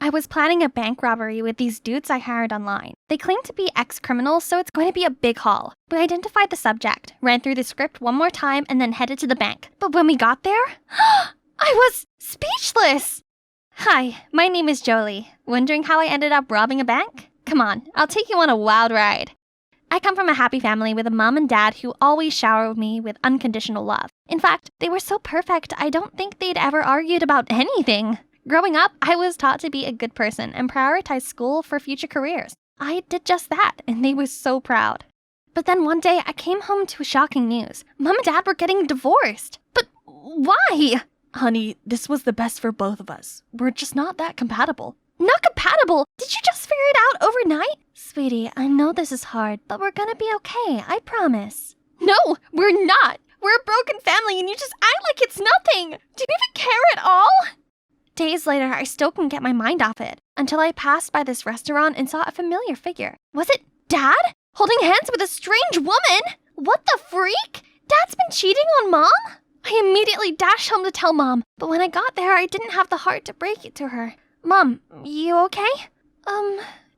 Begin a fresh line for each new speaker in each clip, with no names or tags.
I was planning a bank robbery with these dudes I hired online. They claim to be ex-criminals, so it's going to be a big haul. We identified the subject, ran through the script one more time, and then headed to the bank. But when we got there, I was speechless! Hi, my name is Jolie. Wondering how I ended up robbing a bank? Come on, I'll take you on a wild ride. I come from a happy family with a mom and dad who always showered me with unconditional love. In fact, they were so perfect, I don't think they'd ever argued about anything. Growing up, I was taught to be a good person and prioritize school for future careers. I did just that, and they were so proud. But then one day, I came home to shocking news. Mom and Dad were getting divorced. But why?
Honey, this was the best for both of us. We're just not that compatible.
Not compatible? Did you just figure it out overnight? Sweetie, I know this is hard, but we're gonna be okay, I promise. No, we're not. We're a broken family and you just act like it's nothing. Do you even care at all? Days later, I still couldn't get my mind off it, until I passed by this restaurant and saw a familiar figure. Was it Dad? Holding hands with a strange woman? What the freak? Dad's been cheating on Mom? I immediately dashed home to tell Mom, but when I got there, I didn't have the heart to break it to her. Mom, you okay?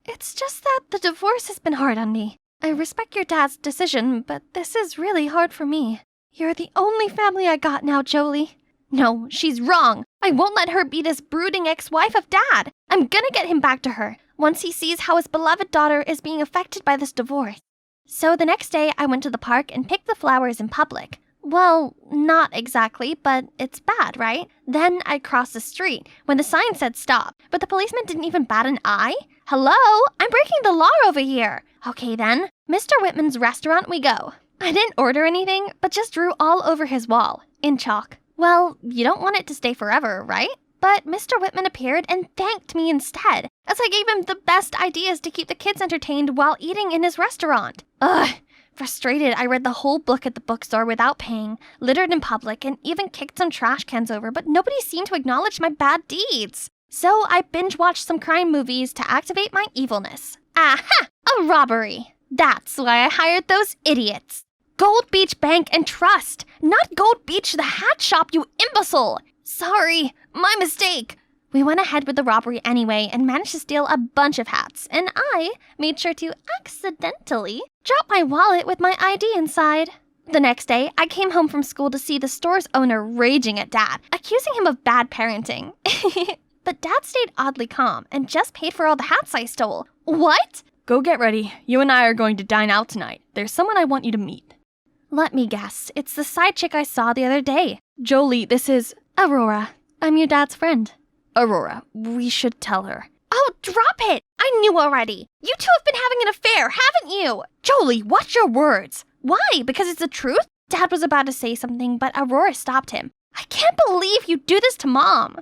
It's just that the divorce has been hard on me. I respect your dad's decision, but this is really hard for me. You're the only family I got now, Jolie. No, she's wrong. I won't let her be this brooding ex-wife of Dad. I'm gonna get him back to her, once he sees how his beloved daughter is being affected by this divorce. So the next day, I went to the park and picked the flowers in public. Well, not exactly, but it's bad, right? Then I crossed the street when the sign said stop, but the policeman didn't even bat an eye. Hello? I'm breaking the law over here. Okay then, Mr. Whitman's restaurant we go. I didn't order anything, but just drew all over his wall, in chalk. Well, you don't want it to stay forever, right? But Mr. Whitman appeared and thanked me instead, as I gave him the best ideas to keep the kids entertained while eating in his restaurant. Ugh. Frustrated, I read the whole book at the bookstore without paying, littered in public, and even kicked some trash cans over, but nobody seemed to acknowledge my bad deeds. So I binge-watched some crime movies to activate my evilness. Aha! A robbery! That's why I hired those idiots. Gold Beach Bank and Trust, not Gold Beach the hat shop, you imbecile! Sorry, my mistake. We went ahead with the robbery anyway and managed to steal a bunch of hats, and I made sure to accidentally drop my wallet with my ID inside. The next day, I came home from school to see the store's owner raging at Dad, accusing him of bad parenting. But Dad stayed oddly calm and just paid for all the hats I stole. What?
Go get ready. You and I are going to dine out tonight. There's someone I want you to meet.
Let me guess. It's the side chick I saw the other day.
Jolie, this is...
Aurora. I'm your dad's friend.
Aurora, we should tell her.
Oh, drop it! I knew already. You two have been having an affair, haven't you?
Jolie, watch your words.
Why? Because it's the truth? Dad was about to say something, but Aurora stopped him. I can't believe you do this to Mom.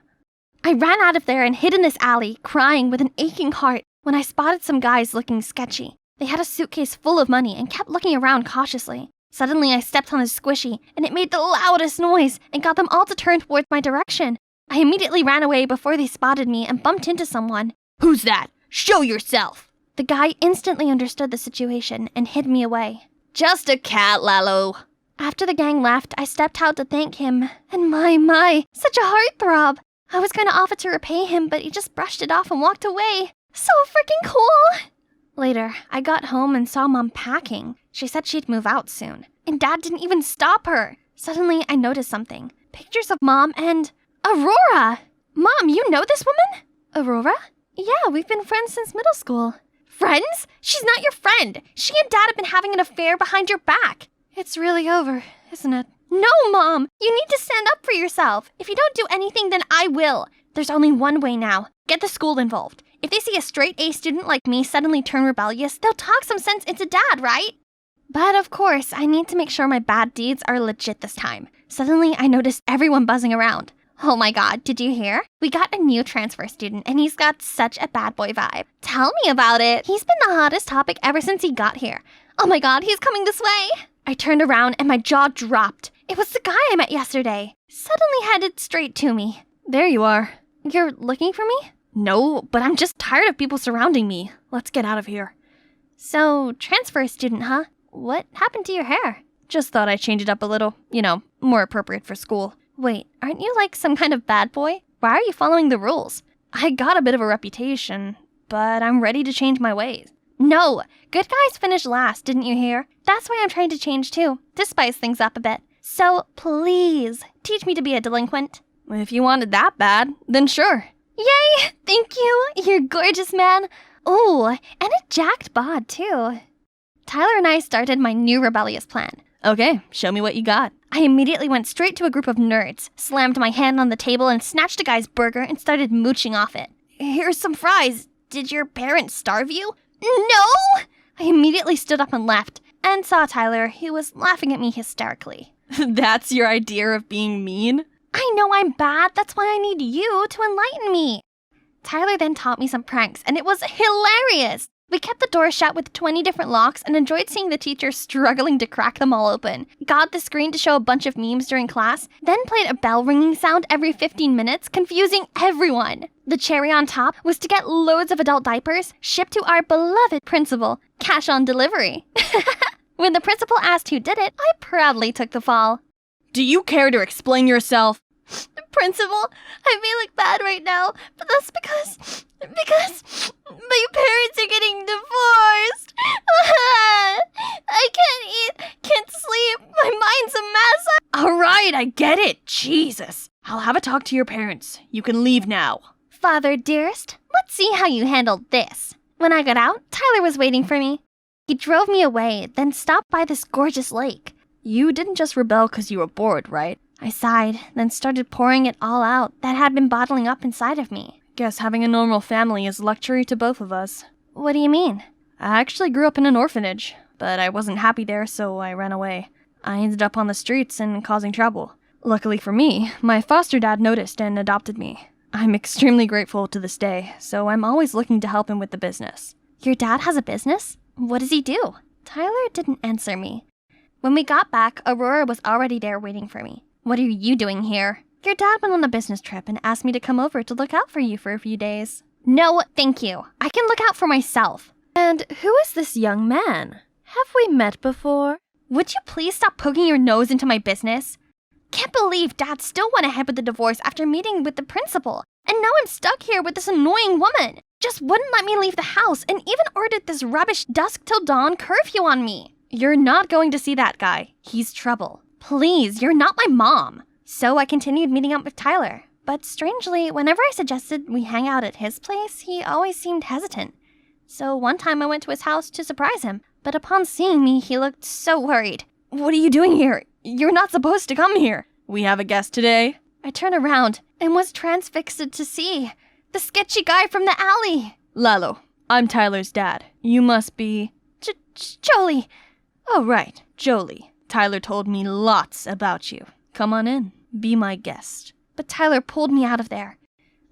I ran out of there and hid in this alley, crying with an aching heart, when I spotted some guys looking sketchy. They had a suitcase full of money and kept looking around cautiously. Suddenly, I stepped on a squishy, and it made the loudest noise and got them all to turn towards my direction. I immediately ran away before they spotted me and bumped into someone.
Who's that? Show yourself!
The guy instantly understood the situation and hid me away.
Just a cat, Lalo.
After the gang left, I stepped out to thank him. And my, such a heartthrob. I was going to offer to repay him, but he just brushed it off and walked away. So freaking cool! Later, I got home and saw Mom packing. She said she'd move out soon. And Dad didn't even stop her. Suddenly, I noticed something. Pictures of Mom and... Aurora! Mom, you know this woman? Aurora? Yeah, we've been friends since middle school. Friends? She's not your friend. She and Dad have been having an affair behind your back. It's really over, isn't it? No, Mom! You need to stand up for yourself. If you don't do anything, then I will. There's only one way now. Get the school involved. If they see a straight-A student like me suddenly turn rebellious, they'll talk some sense into Dad, right? But of course, I need to make sure my bad deeds are legit this time. Suddenly, I noticed everyone buzzing around. Oh my god, did you hear? We got a new transfer student and he's got such a bad boy vibe. Tell me about it. He's been the hottest topic ever since he got here. Oh my god, he's coming this way. I turned around and my jaw dropped. It was the guy I met yesterday. Suddenly headed straight to me.
There you are.
You're looking for me?
No, but I'm just tired of people surrounding me. Let's get out of here.
So, transfer student, huh? What happened to your hair?
Just thought I'd change it up a little. You know, more appropriate for school.
Wait, aren't you like some kind of bad boy? Why are you following the rules?
I got a bit of a reputation, but I'm ready to change my ways.
No, good guys finish last, didn't you hear? That's why I'm trying to change too, to spice things up a bit. So please, teach me to be a delinquent.
If you wanted that bad, then sure.
Yay! Thank you! You're gorgeous, man. Ooh, and a jacked bod, too. Tyler and I started my new rebellious plan.
Okay, show me what you got.
I immediately went straight to a group of nerds, slammed my hand on the table and snatched a guy's burger and started mooching off it. Here's some fries. Did your parents starve you? No! I immediately stood up and left, and saw Tyler, who was laughing at me hysterically.
That's your idea of being mean?
I know I'm bad, that's why I need you to enlighten me. Tyler then taught me some pranks, and it was hilarious! We kept the door shut with 20 different locks and enjoyed seeing the teacher struggling to crack them all open. Got the screen to show a bunch of memes during class, then played a bell ringing sound every 15 minutes, confusing everyone. The cherry on top was to get loads of adult diapers shipped to our beloved principal, cash on delivery. When the principal asked who did it, I proudly took the fall.
Do you care to explain yourself?
Principal, I may look bad right now, but that's because my parents are getting divorced. I can't eat, can't sleep, my mind's a mess.
All right, I get it. Jesus. I'll have a talk to your parents. You can leave now.
Father dearest, let's see how you handled this. When I got out, Tyler was waiting for me. He drove me away, then stopped by this gorgeous lake.
You didn't just rebel because you were bored, right?
I sighed, then started pouring it all out that had been bottling up inside of me.
Guess having a normal family is luxury to both of us.
What do you mean?
I actually grew up in an orphanage, but I wasn't happy there, so I ran away. I ended up on the streets and causing trouble. Luckily for me, my foster dad noticed and adopted me. I'm extremely grateful to this day, so I'm always looking to help him with the business.
Your dad has a business? What does he do? Tyler didn't answer me. When we got back, Aurora was already there waiting for me. What are you doing here? Your dad went on a business trip and asked me to come over to look out for you for a few days. No, thank you. I can look out for myself.
And who is this young man? Have we met before?
Would you please stop poking your nose into my business? Can't believe Dad still went ahead with the divorce after meeting with the principal. And now I'm stuck here with this annoying woman. Just wouldn't let me leave the house and even ordered this rubbish dusk till dawn curfew on me.
You're not going to see that guy. He's trouble.
Please, you're not my mom. So I continued meeting up with Tyler. But strangely, whenever I suggested we hang out at his place, he always seemed hesitant. So one time I went to his house to surprise him, but upon seeing me, he looked so worried.
What are you doing here? You're not supposed to come here. We have a guest today.
I turned around and was transfixed to see the sketchy guy from the alley.
Lalo, I'm Tyler's dad. You must be...
Jolie.
Oh, right, Jolie. Tyler told me lots about you. Come on in. Be my guest.
But Tyler pulled me out of there.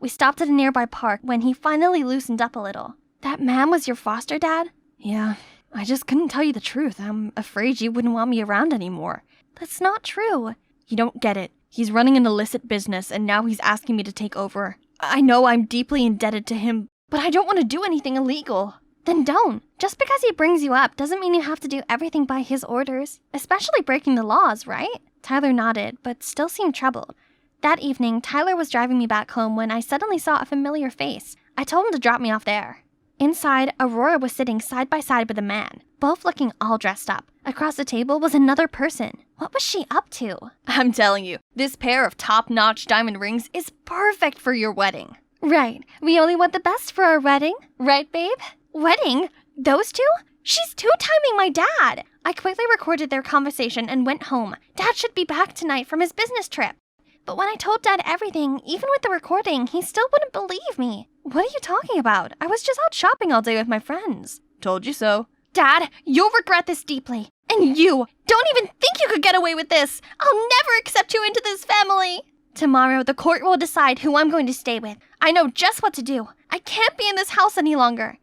We stopped at a nearby park when he finally loosened up a little. That man was your foster dad?
Yeah, I just couldn't tell you the truth. I'm afraid you wouldn't want me around anymore.
That's not true.
You don't get it. He's running an illicit business and now he's asking me to take over. I know I'm deeply indebted to him, but I don't want to do anything illegal.
Then don't. Just because he brings you up doesn't mean you have to do everything by his orders, especially breaking the laws, right? Tyler nodded, but still seemed troubled. That evening, Tyler was driving me back home when I suddenly saw a familiar face. I told him to drop me off there. Inside, Aurora was sitting side by side with a man, both looking all dressed up. Across the table was another person. What was she up to?
I'm telling you, this pair of top-notch diamond rings is perfect for your wedding.
Right. We only want the best for our wedding. Right, babe? Wedding? Those two? She's two-timing my dad. I quickly recorded their conversation and went home. Dad should be back tonight from his business trip. But when I told Dad everything, even with the recording, he still wouldn't believe me. What are you talking about? I was just out shopping all day with my friends.
Told you so.
Dad, you'll regret this deeply. And you, don't even think you could get away with this. I'll never accept you into this family. Tomorrow, the court will decide who I'm going to stay with. I know just what to do. I can't be in this house any longer.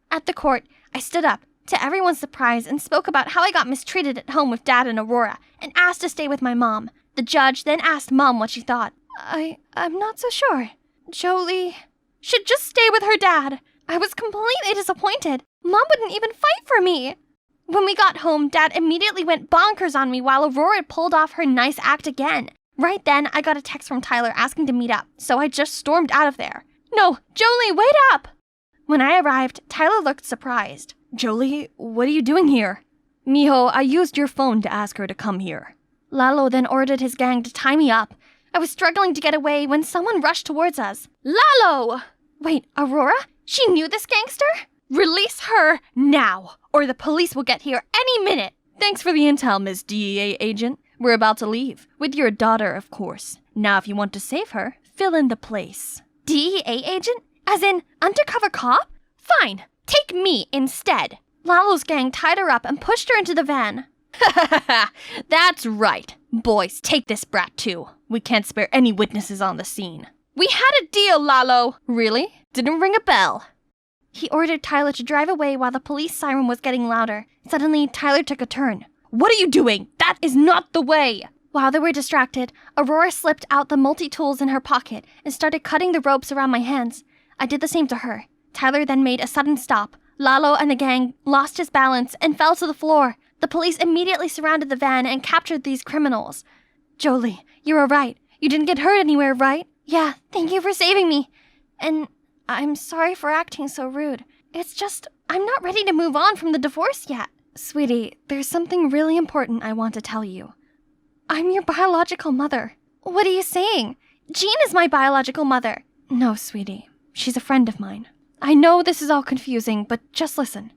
At the court, I stood up, to everyone's surprise, and spoke about how I got mistreated at home with Dad and Aurora, and asked to stay with my mom. The judge then asked Mom what she thought. I'm not so sure. Jolie should just stay with her dad. I was completely disappointed. Mom wouldn't even fight for me. When we got home, Dad immediately went bonkers on me while Aurora pulled off her nice act again. Right then, I got a text from Tyler asking to meet up, so I just stormed out of there.
No, Jolie, wait up! When I arrived, Tyler looked surprised. Jolie, what are you doing here? Mijo, I used your phone to ask her to come here.
Lalo then ordered his gang to tie me up. I was struggling to get away when someone rushed towards us. Lalo! Wait, Aurora? She knew this gangster? Release her now, or the police will get here any minute.
Thanks for the intel, Miss DEA agent. We're about to leave. With your daughter, of course. Now, if you want to save her, fill in the place.
DEA agent? As in, undercover cop? Fine, take me instead. Lalo's gang tied her up and pushed her into the van.
That's right. Boys, take this brat too. We can't spare any witnesses on the scene.
We had a deal, Lalo.
Really? Didn't ring a bell.
He ordered Tyler to drive away while the police siren was getting louder. Suddenly, Tyler took a turn.
What are you doing? That is not the way!
While they were distracted, Aurora slipped out the multi-tools in her pocket and started cutting the ropes around my hands. I did the same to her. Tyler then made a sudden stop. Lalo and the gang lost his balance and fell to the floor. The police immediately surrounded the van and captured these criminals.
Jolie, you're all right. You didn't get hurt anywhere, right?
Yeah, thank you for saving me. And I'm sorry for acting so rude. It's just, I'm not ready to move on from the divorce yet.
Sweetie, there's something really important I want to tell you. I'm your biological mother.
What are you saying? Jean is my biological mother.
No, sweetie. She's a friend of mine. I know this is all confusing, but just listen.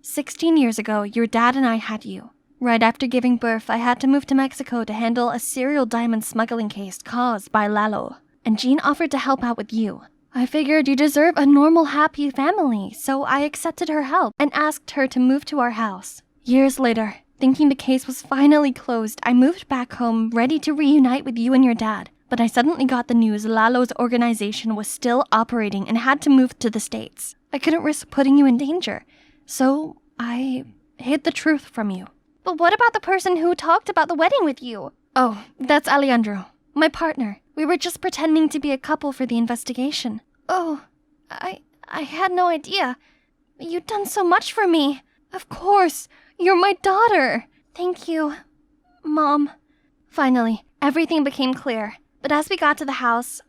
16 years ago, your dad and I had you. Right after giving birth, I had to move to Mexico to handle a serial diamond smuggling case caused by Lalo. And Jean offered to help out with you. I figured you deserve a normal, happy family, so I accepted her help and asked her to move to our house. Years later, thinking the case was finally closed, I moved back home, ready to reunite with you and your dad. But I suddenly got the news Lalo's organization was still operating and had to move to the States. I couldn't risk putting you in danger, so I hid the truth from you.
But what about the person who talked about the wedding with you?
Oh, that's Alejandro, my partner. We were just pretending to be a couple for the investigation.
Oh, I had no idea. You've done so much for me.
Of course, you're my daughter.
Thank you, Mom. Finally, everything became clear. But as we got to the house,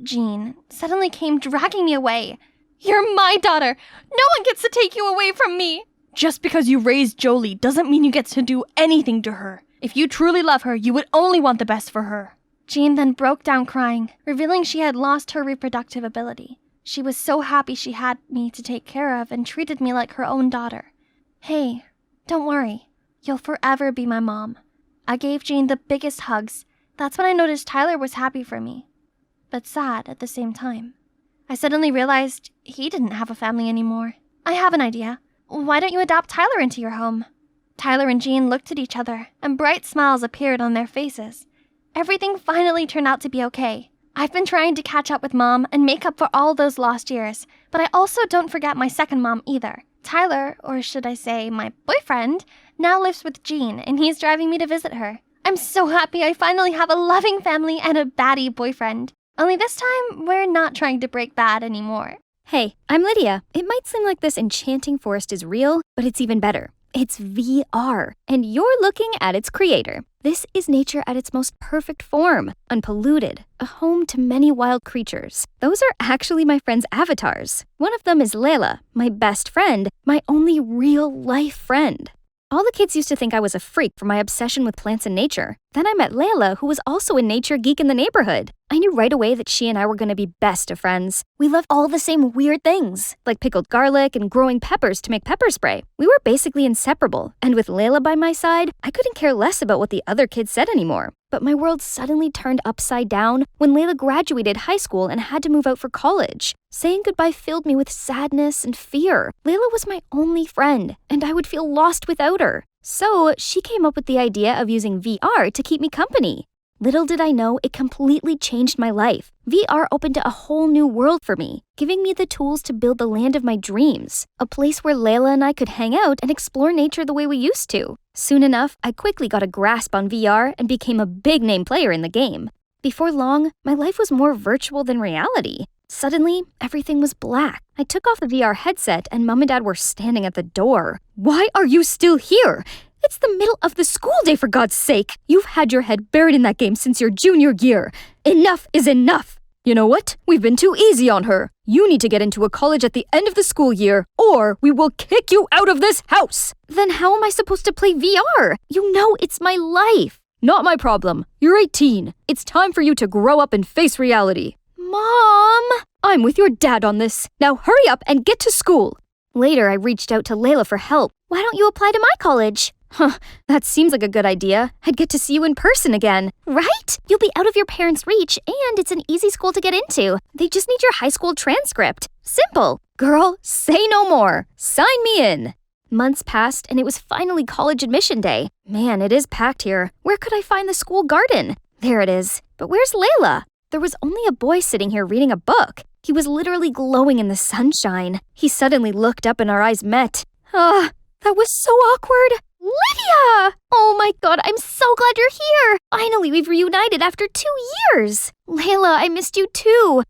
Jean, suddenly came dragging me away.
You're my daughter. No one gets to take you away from me. Just because you raised Jolie doesn't mean you get to do anything to her. If you truly love her, you would only want the best for her.
Jean then broke down crying, revealing she had lost her reproductive ability. She was so happy she had me to take care of and treated me like her own daughter. Hey, don't worry. You'll forever be my mom. I gave Jean the biggest hugs. That's when I noticed Tyler was happy for me, but sad at the same time. I suddenly realized he didn't have a family anymore. I have an idea. Why don't you adopt Tyler into your home? Tyler and Jean looked at each other, and bright smiles appeared on their faces. Everything finally turned out to be okay. I've been trying to catch up with Mom and make up for all those lost years, but I also don't forget my second mom either. Tyler, or should I say my boyfriend, now lives with Jean, and he's driving me to visit her. I'm so happy I finally have a loving family and a baddie boyfriend. Only this time, we're not trying to break bad anymore.
Hey, I'm Lydia. It might seem like this enchanting forest is real, but it's even better. It's VR, and you're looking at its creator. This is nature at its most perfect form, unpolluted, a home to many wild creatures. Those are actually my friends' avatars. One of them is Layla, my best friend, my only real-life friend. All the kids used to think I was a freak for my obsession with plants and nature. Then I met Layla, who was also a nature geek in the neighborhood. I knew right away that she and I were going to be best of friends. We loved all the same weird things, like pickled garlic and growing peppers to make pepper spray. We were basically inseparable, and with Layla by my side, I couldn't care less about what the other kids said anymore. But my world suddenly turned upside down when Layla graduated high school and had to move out for college. Saying goodbye filled me with sadness and fear. Layla was my only friend, and I would feel lost without her. So she came up with the idea of using VR to keep me company. Little did I know, it completely changed my life. VR opened a whole new world for me, giving me the tools to build the land of my dreams, a place where Layla and I could hang out and explore nature the way we used to. Soon enough, I quickly got a grasp on VR and became a big-name player in the game. Before long, my life was more virtual than reality. Suddenly, everything was black. I took off the VR headset and Mom and Dad were standing at the door. Why are you still here? It's the middle of the school day, for God's sake! You've had your head buried in that game since your junior year. Enough is enough! You know what? We've been too easy on her. You need to get into a college at the end of the school year, or we will kick you out of this house. Then how am I supposed to play VR? You know it's my life. Not my problem. You're 18. It's time for you to grow up and face reality. Mom! I'm with your dad on this. Now hurry up and get to school. Later, I reached out to Layla for help. Why don't you apply to my college? That seems like a good idea. I'd get to see you in person again. Right? You'll be out of your parents' reach, and it's an easy school to get into. They just need your high school transcript. Simple. Girl, say no more. Sign me in. Months passed, and it was finally college admission day. Man, it is packed here. Where could I find the school garden? There it is. But where's Layla? There was only a boy sitting here reading a book. He was literally glowing in the sunshine. He suddenly looked up and our eyes met. That was so awkward. Lydia! Oh my god, I'm so glad you're here! Finally, we've reunited after 2 years! Layla, I missed you too.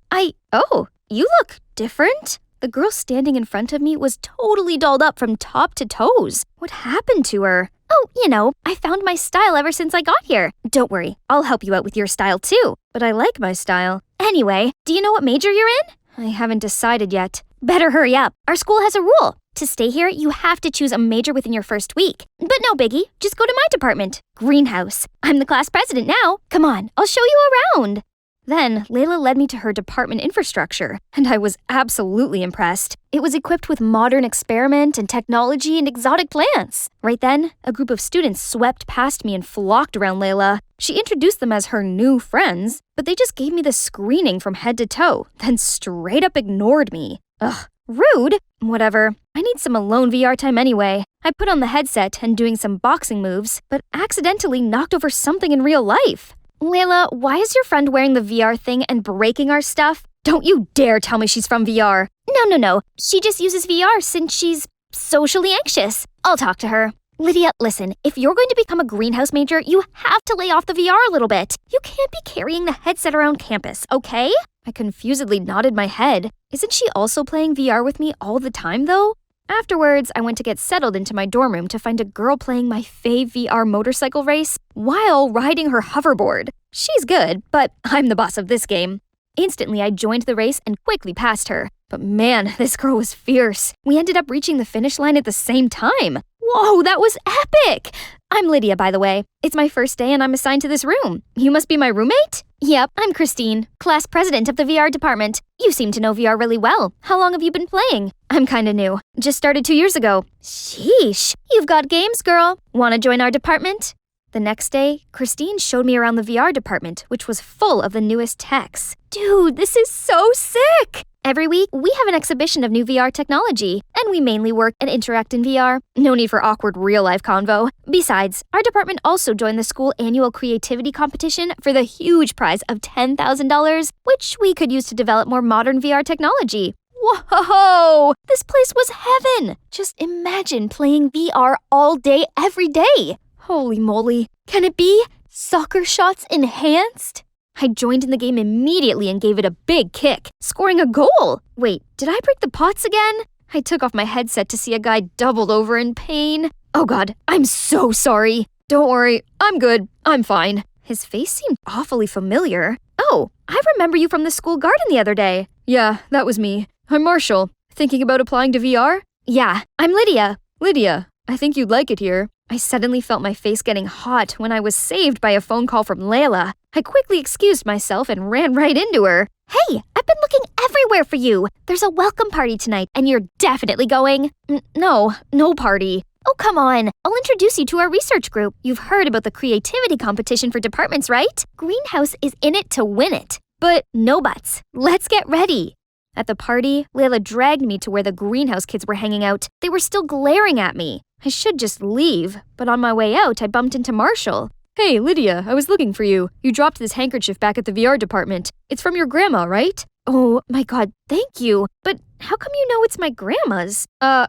Oh, you look different. The girl standing in front of me was totally dolled up from top to toes. What happened to her? Oh, you know, I found my style ever since I got here. Don't worry, I'll help you out with your style too. But I like my style. Anyway, do you know what major you're in? I haven't decided yet. Better hurry up. Our school has a rule. To stay here, you have to choose a major within your first week. But no biggie, just go to my department, Greenhouse. I'm the class president now. Come on, I'll show you around. Then, Layla led me to her department infrastructure, and I was absolutely impressed. It was equipped with modern experiment and technology and exotic plants. Right then, a group of students swept past me and flocked around Layla. She introduced them as her new friends, but they just gave me the screening from head to toe, then straight up ignored me. Ugh. Rude. Whatever. I need some alone VR time anyway. I put on the headset and doing some boxing moves, but accidentally knocked over something in real life. Layla, why is your friend wearing the VR thing and breaking our stuff? Don't you dare tell me she's from VR. No. She just uses VR since she's socially anxious. I'll talk to her. Lydia, listen, if you're going to become a greenhouse major, you have to lay off the VR a little bit. You can't be carrying the headset around campus, okay? I confusedly nodded my head. Isn't she also playing VR with me all the time, though? Afterwards, I went to get settled into my dorm room to find a girl playing my fave VR motorcycle race while riding her hoverboard. She's good, but I'm the boss of this game. Instantly, I joined the race and quickly passed her. But man, this girl was fierce. We ended up reaching the finish line at the same time. Whoa, that was epic! I'm Lydia, by the way. It's my first day and I'm assigned to this room. You must be my roommate? Yep, I'm Christine, class president of the VR department. You seem to know VR really well. How long have you been playing? I'm kinda new. Just started 2 years ago. Sheesh, you've got games, girl. Wanna join our department? The next day, Christine showed me around the VR department, which was full of the newest techs. Dude, this is so sick! Every week, we have an exhibition of new VR technology, and we mainly work and interact in VR. No need for awkward real-life convo. Besides, our department also joined the school annual creativity competition for the huge prize of $10,000, which we could use to develop more modern VR technology. Whoa! This place was heaven! Just imagine playing VR all day, every day. Holy moly. Can it be? Soccer shots enhanced? I joined in the game immediately and gave it a big kick, scoring a goal. Wait, did I break the pots again? I took off my headset to see a guy doubled over in pain. Oh god, I'm so sorry. Don't worry, I'm good. I'm fine. His face seemed awfully familiar. Oh, I remember you from the school garden the other day. Yeah, that was me. I'm Marshall. Thinking about applying to VR? Yeah, I'm Lydia. Lydia, I think you'd like it here. I suddenly felt my face getting hot when I was saved by a phone call from Layla. I quickly excused myself and ran right into her. Hey, I've been looking everywhere for you. There's a welcome party tonight, and you're definitely going. No party. Oh, come on. I'll introduce you to our research group. You've heard about the creativity competition for departments, right? Greenhouse is in it to win it. But no buts. Let's get ready. At the party, Layla dragged me to where the greenhouse kids were hanging out. They were still glaring at me. I should just leave, but on my way out, I bumped into Marshall. Hey, Lydia, I was looking for you. You dropped this handkerchief back at the VR department. It's from your grandma, right? Oh my god, thank you. But how come you know it's my grandma's? I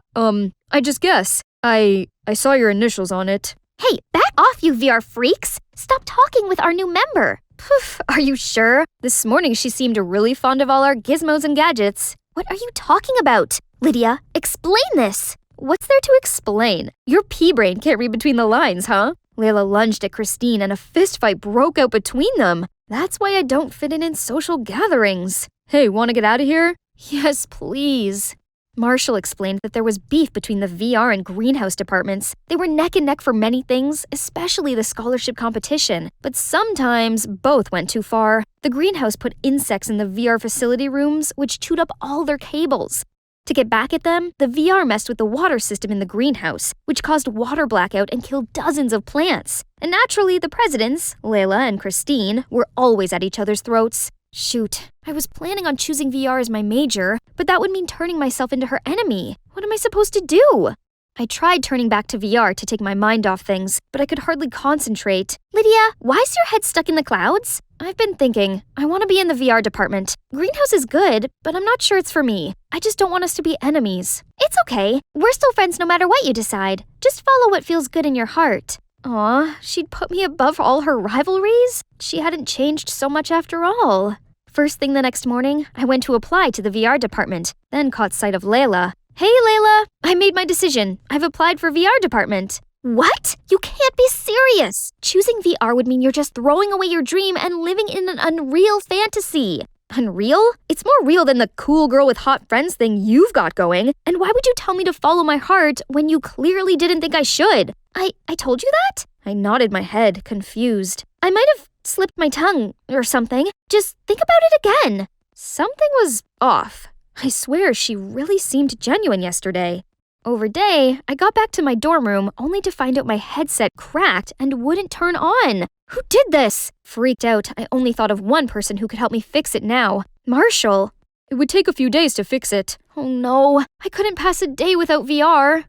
just guess. I saw your initials on it. Hey, back off, you VR freaks! Stop talking with our new member. Poof, are you sure? This morning she seemed really fond of all our gizmos and gadgets. What are you talking about? Lydia, explain this! What's there to explain? Your pea-brain can't read between the lines, huh? Layla lunged at Christine and a fistfight broke out between them. That's why I don't fit in social gatherings. Hey, wanna get out of here? Yes, please. Marshall explained that there was beef between the VR and greenhouse departments. They were neck and neck for many things, especially the scholarship competition. But sometimes both went too far. The greenhouse put insects in the VR facility rooms, which chewed up all their cables. To get back at them, the VR messed with the water system in the greenhouse, which caused water blackout and killed dozens of plants. And naturally, the presidents, Layla and Christine, were always at each other's throats. Shoot, I was planning on choosing VR as my major, but that would mean turning myself into her enemy. What am I supposed to do? I tried turning back to VR to take my mind off things, but I could hardly concentrate. Lydia, why is your head stuck in the clouds? I've been thinking. I want to be in the VR department. Greenhouse is good, but I'm not sure it's for me. I just don't want us to be enemies. It's okay. We're still friends no matter what you decide. Just follow what feels good in your heart. Aw, she'd put me above all her rivalries? She hadn't changed so much after all. First thing the next morning, I went to apply to the VR department, then caught sight of Layla. Hey, Layla! I made my decision. I've applied for VR department. What? You can't be serious! Choosing VR would mean you're just throwing away your dream and living in an unreal fantasy. Unreal? It's more real than the cool girl with hot friends thing you've got going. And why would you tell me to follow my heart when you clearly didn't think I should? I told you that? I nodded my head, confused. I might have slipped my tongue or something. Just think about it again. Something was off. I swear she really seemed genuine yesterday. Over day, I got back to my dorm room only to find out my headset cracked and wouldn't turn on. Who did this? Freaked out, I only thought of one person who could help me fix it now. Marshall. It would take a few days to fix it. Oh no, I couldn't pass a day without VR.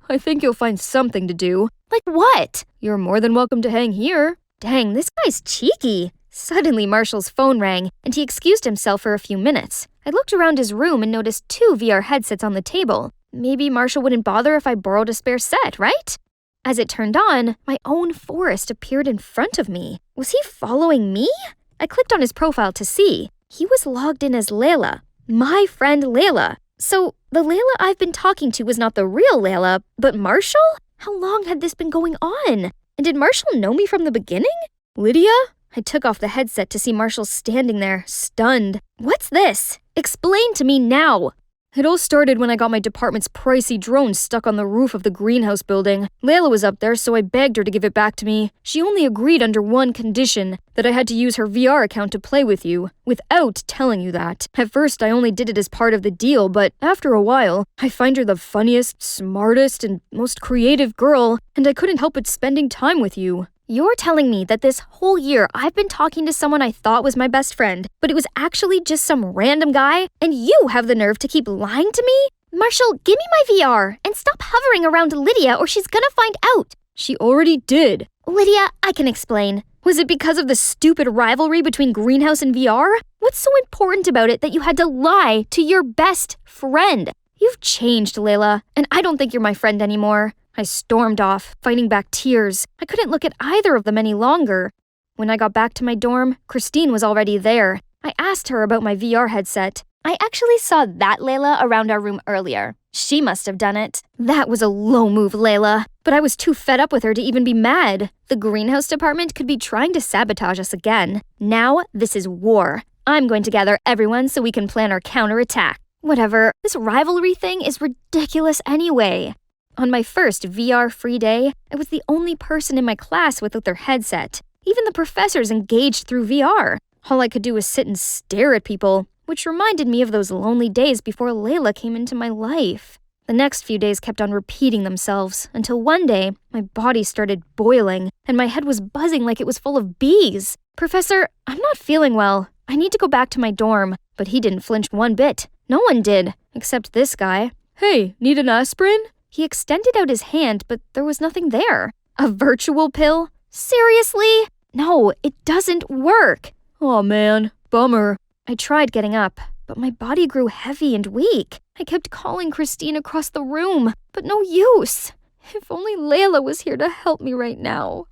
I think you'll find something to do. Like what? You're more than welcome to hang here. Dang, this guy's cheeky. Suddenly, Marshall's phone rang, and he excused himself for a few minutes. I looked around his room and noticed 2 VR headsets on the table. Maybe Marshall wouldn't bother if I borrowed a spare set, right? As it turned on, my own Forrest appeared in front of me. Was he following me? I clicked on his profile to see. He was logged in as Layla, my friend Layla. So, the Layla I've been talking to was not the real Layla, but Marshall? How long had this been going on? And did Marshall know me from the beginning? Lydia? I took off the headset to see Marshall standing there, stunned. What's this? Explain to me now. It all started when I got my department's pricey drone stuck on the roof of the greenhouse building. Layla was up there, so I begged her to give it back to me. She only agreed under one condition, that I had to use her VR account to play with you, without telling you that. At first, I only did it as part of the deal, but after a while, I find her the funniest, smartest, and most creative girl, and I couldn't help but spending time with you. You're telling me that this whole year I've been talking to someone I thought was my best friend, but it was actually just some random guy, and you have the nerve to keep lying to me? Marshall, give me my VR, and stop hovering around Lydia or she's gonna find out. She already did. Lydia, I can explain. Was it because of the stupid rivalry between Greenhouse and VR? What's so important about it that you had to lie to your best friend? You've changed, Layla, and I don't think you're my friend anymore. I stormed off, fighting back tears. I couldn't look at either of them any longer. When I got back to my dorm, Christine was already there. I asked her about my VR headset. I actually saw that Layla around our room earlier. She must have done it. That was a low move, Layla. But I was too fed up with her to even be mad. The greenhouse department could be trying to sabotage us again. Now, this is war. I'm going to gather everyone so we can plan our counterattack. Whatever, this rivalry thing is ridiculous anyway. On my first VR free day, I was the only person in my class without their headset. Even the professors engaged through VR. All I could do was sit and stare at people, which reminded me of those lonely days before Layla came into my life. The next few days kept on repeating themselves, until one day, my body started boiling, and my head was buzzing like it was full of bees. Professor, I'm not feeling well. I need to go back to my dorm. But he didn't flinch one bit. No one did, except this guy. Hey, need an aspirin? He extended out his hand, but there was nothing there. A virtual pill? Seriously? No, it doesn't work. Aw man, bummer. I tried getting up, but my body grew heavy and weak. I kept calling Christine across the room, but no use. If only Layla was here to help me right now.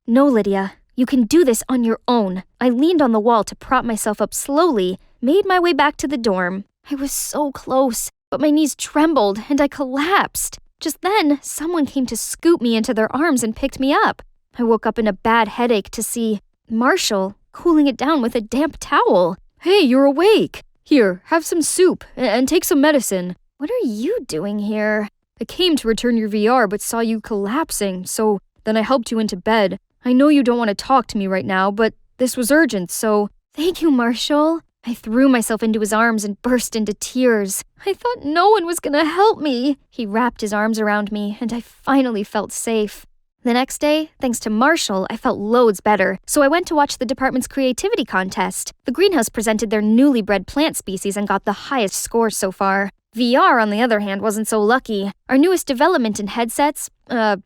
No, Lydia, you can do this on your own. I leaned on the wall to prop myself up slowly, made my way back to the dorm. I was so close, but my knees trembled and I collapsed. Just then, someone came to scoop me into their arms and picked me up. I woke up in a bad headache to see Marshall cooling it down with a damp towel.
Hey, you're awake. Here, have some soup and take some medicine.
What are you doing here?
I came to return your VR but saw you collapsing, so then I helped you into bed. I know you don't want to talk to me right now, but this was urgent, so...
Thank you, Marshall. I threw myself into his arms and burst into tears. I thought no one was gonna help me. He wrapped his arms around me, and I finally felt safe. The next day, thanks to Marshall, I felt loads better, so I went to watch the department's creativity contest. The greenhouse presented their newly bred plant species and got the highest scores so far. VR, on the other hand, wasn't so lucky. Our newest development in headsets,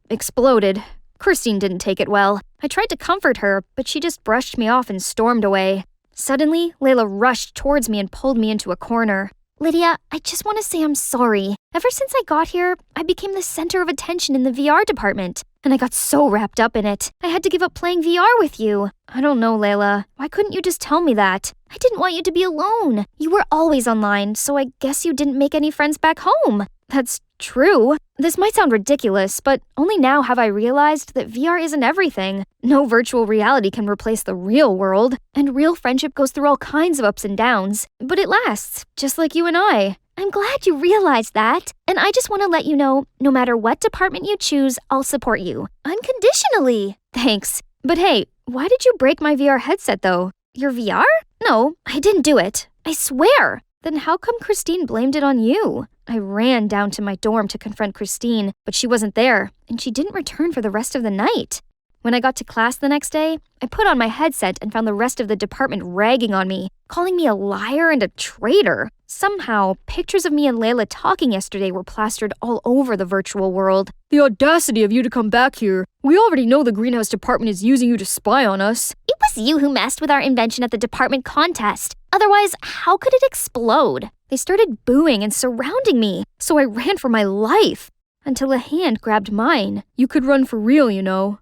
exploded. Christine didn't take it well. I tried to comfort her, but she just brushed me off and stormed away. Suddenly, Layla rushed towards me and pulled me into a corner. Lydia, I just want to say I'm sorry. Ever since I got here, I became the center of attention in the VR department, and I got so wrapped up in it. I had to give up playing VR with you. I don't know, Layla. Why couldn't you just tell me that? I didn't want you to be alone. You were always online, so I guess you didn't make any friends back home. That's true. This might sound ridiculous, but only now have I realized that VR isn't everything. No virtual reality can replace the real world, and real friendship goes through all kinds of ups and downs, but it lasts, just like you and I. I'm glad you realized that, and I just want to let you know, no matter what department you choose, I'll support you. Unconditionally. Thanks. But hey, why did you break my VR headset though? Your VR? No, I didn't do it. I swear. Then how come Christine blamed it on you? I ran down to my dorm to confront Christine, but she wasn't there, and she didn't return for the rest of the night. When I got to class the next day, I put on my headset and found the rest of the department ragging on me, calling me a liar and a traitor. Somehow, pictures of me and Layla talking yesterday were plastered all over the virtual world.
The audacity of you to come back here. We already know the greenhouse department is using you to spy on us.
It was you who messed with our invention at the department contest. Otherwise, how could it explode? They started booing and surrounding me, so I ran for my life. Until a hand grabbed mine.
You could run for real, you know.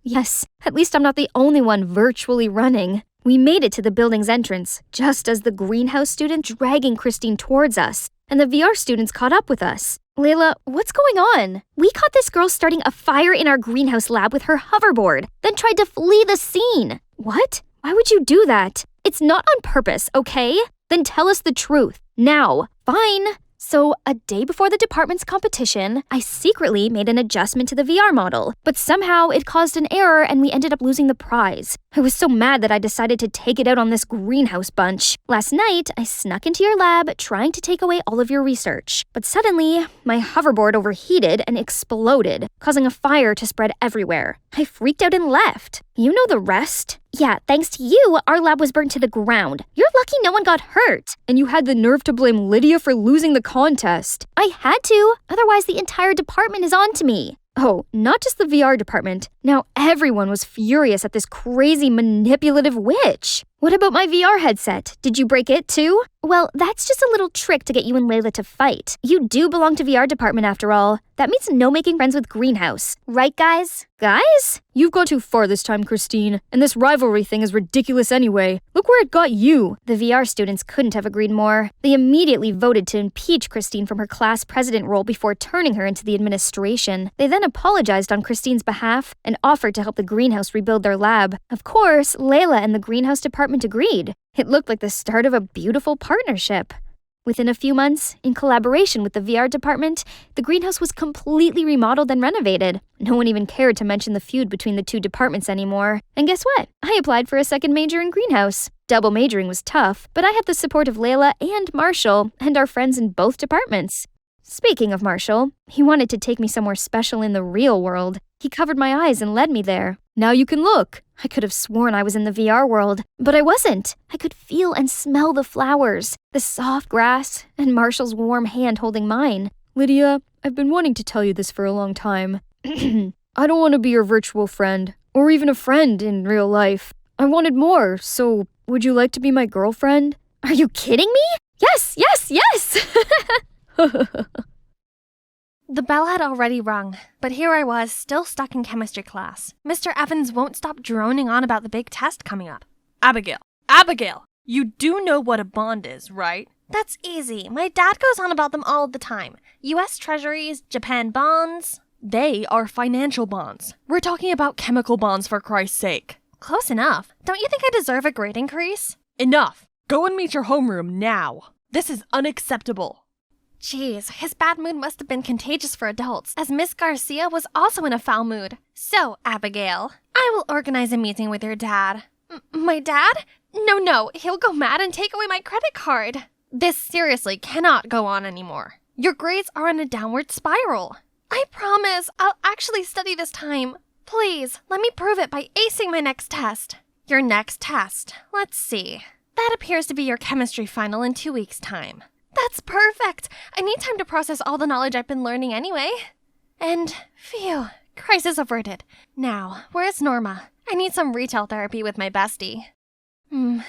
Yes. At least I'm not the only one virtually running. We made it to the building's entrance, just as the greenhouse student dragging Christine towards us, and the VR students caught up with us. Layla, what's going on? We caught this girl starting a fire in our greenhouse lab with her hoverboard, then tried to flee the scene. What? Why would you do that? It's not on purpose, okay? Then tell us the truth. Now. Fine. So, a day before the department's competition, I secretly made an adjustment to the VR model, but somehow it caused an error and we ended up losing the prize. I was so mad that I decided to take it out on this greenhouse bunch. Last night, I snuck into your lab trying to take away all of your research, but suddenly, my hoverboard overheated and exploded, causing a fire to spread everywhere. I freaked out and left. You know the rest. Yeah, thanks to you, our lab was burnt to the ground. You're lucky no one got hurt.
And you had the nerve to blame Lydia for losing the contest.
I had to, otherwise the entire department is on to me.
Oh, not just the VR department. Now everyone was furious at this crazy manipulative witch.
What about my VR headset? Did you break it too? Well, that's just a little trick to get you and Layla to fight. You do belong to VR department after all. That means no making friends with Greenhouse. Right, guys? Guys?
You've gone too far this time, Christine. And this rivalry thing is ridiculous anyway. Look where it got you.
The VR students couldn't have agreed more. They immediately voted to impeach Christine from her class president role before turning her into the administration. They then apologized on Christine's behalf and offered to help the Greenhouse rebuild their lab. Of course, Layla and the Greenhouse department agreed. It looked like the start of a beautiful partnership. Within a few months, in collaboration with the VR department, the greenhouse was completely remodeled and renovated. No one even cared to mention the feud between the two departments anymore. And guess what? I applied for a second major in greenhouse. Double majoring was tough, but I had the support of Layla and Marshall, and our friends in both departments. Speaking of Marshall, he wanted to take me somewhere special in the real world. He covered my eyes and led me there.
Now you can look.
I could have sworn I was in the VR world, but I wasn't. I could feel and smell the flowers, the soft grass, and Marshall's warm hand holding mine.
Lydia, I've been wanting to tell you this for a long time. I don't want to be your virtual friend, or even a friend in real life. I wanted more, so would you like to be my girlfriend?
Are you kidding me? Yes, yes, yes!
The bell had already rung, but here I was, still stuck in chemistry class. Mr. Evans won't stop droning on about the big test coming up.
Abigail, you do know what a bond is, right?
That's easy. My dad goes on about them all the time. U.S. Treasuries, Japan bonds.
They are financial bonds. We're talking about chemical bonds, for Christ's sake.
close enough. Don't you think I deserve a grade increase?
Enough! Go and meet your homeroom now. This is unacceptable.
Jeez, his bad mood must have been contagious for adults, as Miss Garcia was also in a foul mood. So, Abigail, I will organize a meeting with your dad. My dad? No, he'll go mad and take away my credit card. This seriously cannot go on anymore. Your grades are on a downward spiral. I promise I'll actually study this time. Please, let me prove it by acing my next test. Your next test. Let's see. That appears to be your chemistry final in 2 weeks' time. That's perfect. I need time to process all the knowledge I've been learning anyway. And, phew, crisis averted. Now, where's Norma? I need some retail therapy with my bestie.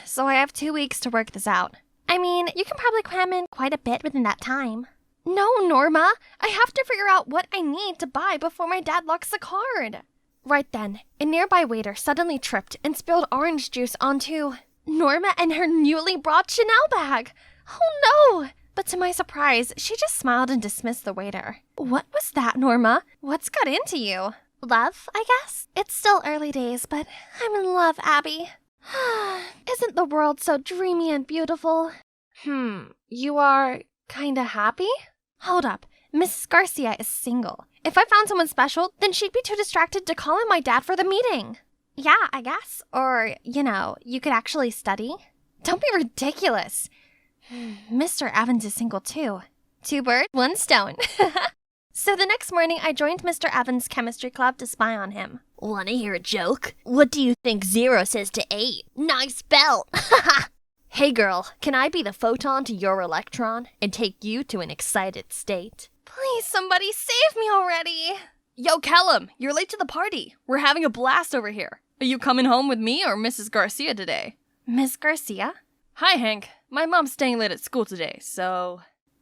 So I have 2 weeks to work this out. I mean, you can probably cram in quite a bit within that time. No, Norma, I have to figure out what I need to buy before my dad locks the card. Right then, a nearby waiter suddenly tripped and spilled orange juice onto Norma and her newly brought Chanel bag. Oh no! But to my surprise, she just smiled and dismissed the waiter. What was that, Norma? What's got into you? Love, I guess? It's still early days, but I'm in love, Abby. Isn't the world so dreamy and beautiful? You are kinda happy? Hold up. Mrs. Garcia is single. If I found someone special, then she'd be too distracted to call in my dad for the meeting. Yeah, I guess. Or, you could actually study. Don't be ridiculous. Mr. Evans is single too. 2 birds, 1 stone. So the next morning, I joined Mr. Evans' chemistry club to spy on him.
Wanna hear a joke? What do you think 0 says to 8? Nice belt! Hey girl, can I be the photon to your electron and take you to an excited state?
Please, somebody save me already.
Yo, Callum, you're late to the party. We're having a blast over here. Are you coming home with me or Mrs. Garcia today?
Miss Garcia?
Hi, Hank. My mom's staying late at school today, so...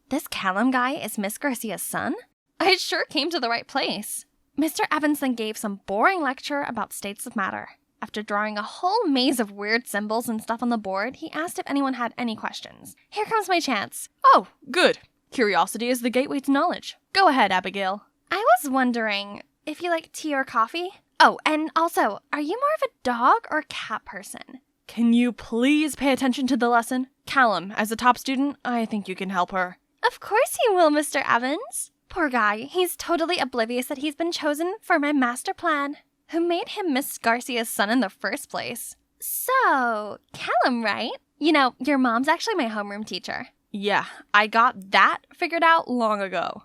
This Callum guy is Miss Garcia's son? I sure came to the right place. Mr. Evans then gave some boring lecture about states of matter. After drawing a whole maze of weird symbols and stuff on the board, he asked if anyone had any questions. Here comes my chance.
Oh, good. Curiosity is the gateway to knowledge. Go ahead, Abigail.
I was wondering if you like tea or coffee? Oh, and also, are you more of a dog or cat person?
Can you please pay attention to the lesson? Callum, as a top student, I think you can help her.
Of course he will, Mr. Evans. Poor guy, he's totally oblivious that he's been chosen for my master plan. Who made him Miss Garcia's son in the first place? So, Callum, right? Your mom's actually my homeroom teacher.
Yeah, I got that figured out long ago.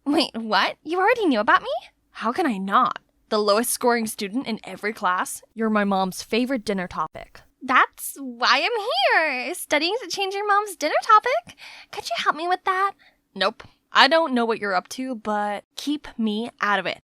Wait, what? You already knew about me?
How can I not? The lowest scoring student in every class. You're my mom's favorite dinner topic.
That's why I'm here, studying to change your mom's dinner topic. Could you help me with that?
Nope. I don't know what you're up to, but keep me out of it.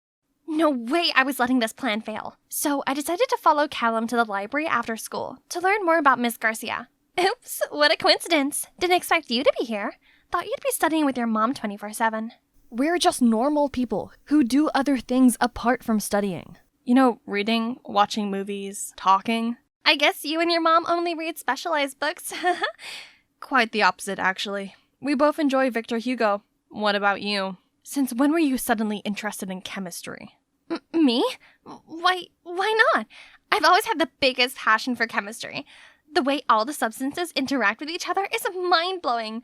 No way I was letting this plan fail. So I decided to follow Callum to the library after school to learn more about Miss Garcia. Oops, what a coincidence. Didn't expect you to be here. Thought you'd be studying with your mom 24/7.
We're just normal people who do other things apart from studying. Reading, watching movies, talking.
I guess you and your mom only read specialized books.
Quite the opposite, actually. We both enjoy Victor Hugo. What about you? Since when were you suddenly interested in chemistry?
Me? Why not? I've always had the biggest passion for chemistry. The way all the substances interact with each other is mind-blowing.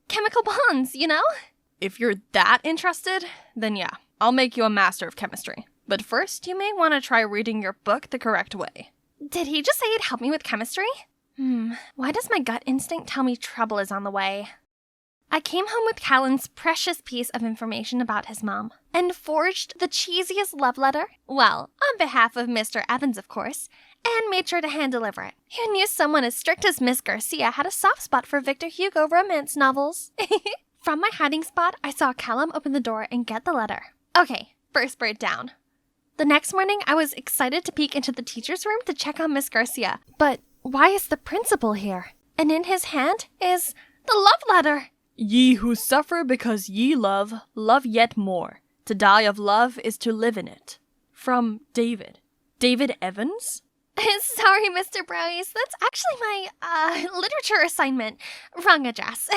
Chemical bonds,
If you're that interested, then yeah, I'll make you a master of chemistry. But first, you may want to try reading your book the correct way.
Did he just say he'd help me with chemistry? Why does my gut instinct tell me trouble is on the way? I came home with Callan's precious piece of information about his mom and forged the cheesiest love letter, well, on behalf of Mr. Evans, of course, and made sure to hand-deliver it. Who knew someone as strict as Miss Garcia had a soft spot for Victor Hugo romance novels? From my hiding spot, I saw Callum open the door and get the letter. Okay, first bird down. The next morning, I was excited to peek into the teacher's room to check on Miss Garcia. But why is the principal here? And in his hand is the love letter.
Ye who suffer because ye love, love yet more. To die of love is to live in it. From David. David Evans?
Sorry, Mr. Bryce. That's actually my, literature assignment. Wrong address.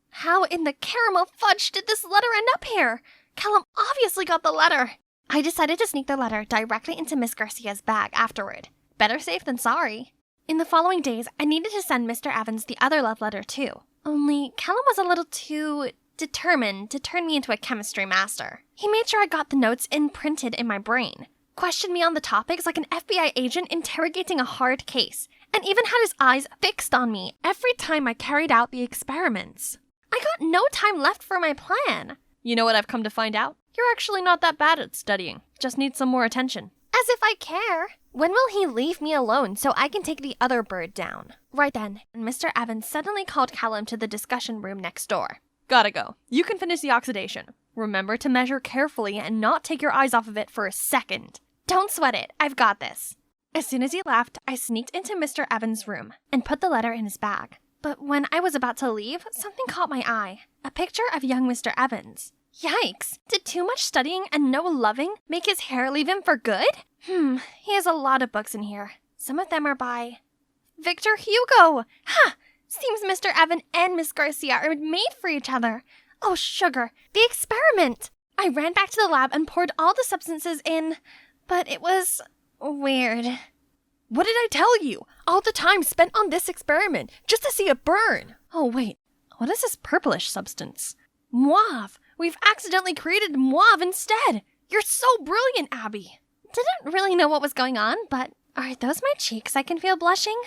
How in the caramel fudge did this letter end up here? Callum obviously got the letter. I decided to sneak the letter directly into Miss Garcia's bag afterward. Better safe than sorry. In the following days, I needed to send Mr. Evans the other love letter too. Only Callum was a little too determined to turn me into a chemistry master. He made sure I got the notes imprinted in my brain, questioned me on the topics like an FBI agent interrogating a hard case, and even had his eyes fixed on me every time I carried out the experiments. I got no time left for my plan.
You know what I've come to find out? You're actually not that bad at studying. Just need some more attention.
As if I care. When will he leave me alone so I can take the other bird down? Right then, Mr. Evans suddenly called Callum to the discussion room next door.
Gotta go. You can finish the oxidation. Remember to measure carefully and not take your eyes off of it for a second.
Don't sweat it. I've got this. As soon as he left, I sneaked into Mr. Evans' room and put the letter in his bag. But when I was about to leave, something caught my eye. A picture of young Mr. Evans. Yikes! Did too much studying and no loving make his hair leave him for good? He has a lot of books in here. Some of them are by Victor Hugo! Ha! Seems Mr. Evan and Miss Garcia are made for each other. Oh, sugar! The experiment! I ran back to the lab and poured all the substances in, but it was weird.
What did I tell you? All the time spent on this experiment, just to see it burn. Oh, wait. What is this purplish substance? Mauve! We've accidentally created mauve instead! You're so brilliant, Abby!
Didn't really know what was going on, but are those my cheeks I can feel blushing?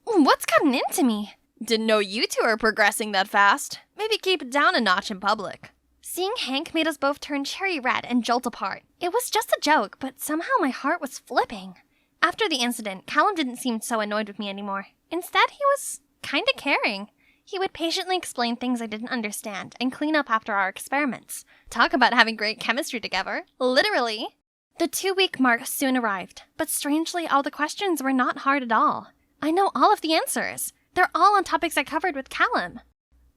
What's gotten into me?
Didn't know you two are progressing that fast. Maybe keep it down a notch in public.
Seeing Hank made us both turn cherry red and jolt apart. It was just a joke, but somehow my heart was flipping. After the incident, Callum didn't seem so annoyed with me anymore. Instead, he was kinda caring. He would patiently explain things I didn't understand and clean up after our experiments. Talk about having great chemistry together. Literally. The 2-week mark soon arrived, but strangely, all the questions were not hard at all. I know all of the answers. They're all on topics I covered with Callum.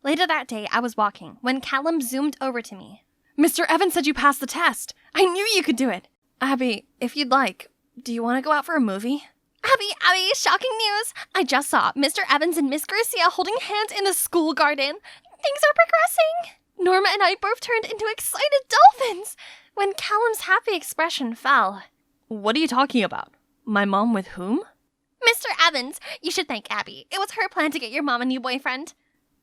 Later that day, I was walking when Callum zoomed over to me.
Mr. Evans said you passed the test. I knew you could do it. Abby, if you'd like, do you want to go out for a movie?
Abby, shocking news! I just saw Mr. Evans and Miss Garcia holding hands in the school garden. Things are progressing. Norma and I both turned into excited dolphins when Callum's happy expression fell.
What are you talking about? My mom with whom?
Mr. Evans, you should thank Abby. It was her plan to get your mom a new boyfriend.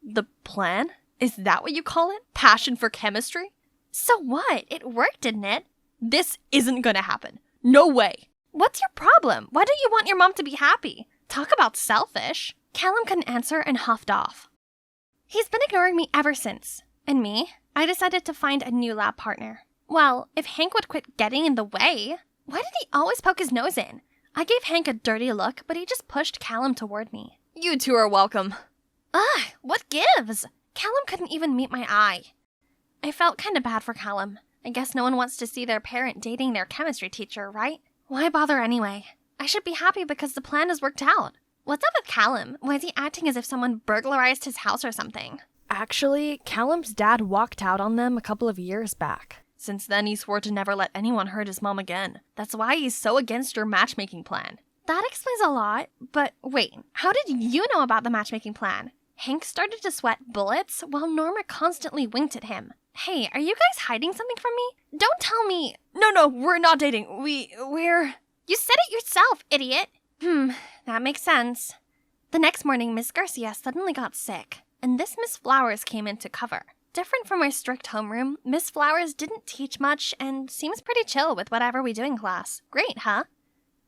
The plan? Is that what you call it? Passion for chemistry?
So what? It worked, didn't it?
This isn't gonna happen. No way.
What's your problem? Why don't you want your mom to be happy? Talk about selfish. Callum couldn't answer and huffed off. He's been ignoring me ever since. And me? I decided to find a new lab partner. Well, if Hank would quit getting in the way. Why did he always poke his nose in? I gave Hank a dirty look, but he just pushed Callum toward me.
You two are welcome.
Ugh, what gives? Callum couldn't even meet my eye. I felt kinda bad for Callum. I guess no one wants to see their parent dating their chemistry teacher, right? Why bother anyway? I should be happy because the plan has worked out. What's up with Callum? Why is he acting as if someone burglarized his house or something?
Actually, Callum's dad walked out on them a couple of years back. Since then, he swore to never let anyone hurt his mom again. That's why he's so against your matchmaking plan.
That explains a lot, but wait, how did you know about the matchmaking plan? Hank started to sweat bullets while Norma constantly winked at him. Hey, are you guys hiding something from me? Don't tell me.
No, we're not dating. We're...
You said it yourself, idiot. That makes sense. The next morning, Miss Garcia suddenly got sick, and this Miss Flowers came in to cover. Different from our strict homeroom, Miss Flowers didn't teach much and seems pretty chill with whatever we do in class. Great, huh?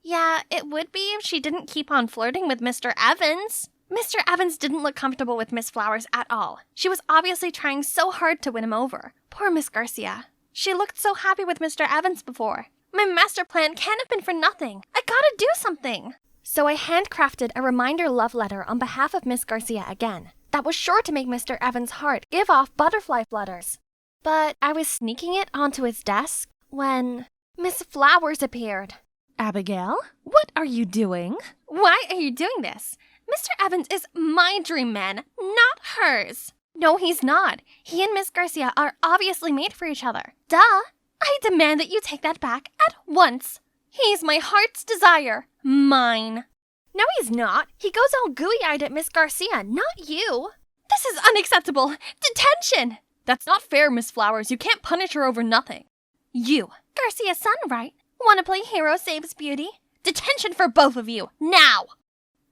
Yeah, it would be if she didn't keep on flirting with Mr. Evans. Mr. Evans didn't look comfortable with Miss Flowers at all. She was obviously trying so hard to win him over. Poor Miss Garcia. She looked so happy with Mr. Evans before. My master plan can't have been for nothing. I gotta do something. So I handcrafted a reminder love letter on behalf of Miss Garcia again. That was sure to make Mr. Evans' heart give off butterfly flutters. But I was sneaking it onto his desk when Miss Flowers appeared.
Abigail, what are you doing?
Why are you doing this? Mr. Evans is my dream man, not hers. No, he's not. He and Miss Garcia are obviously made for each other. Duh. I demand that you take that back at once. He's my heart's desire. Mine. No, he's not. He goes all gooey-eyed at Miss Garcia, not you. This is unacceptable. Detention!
That's not fair, Miss Flowers. You can't punish her over nothing.
You. Garcia's son, right? Want to play hero saves beauty? Detention for both of you, now!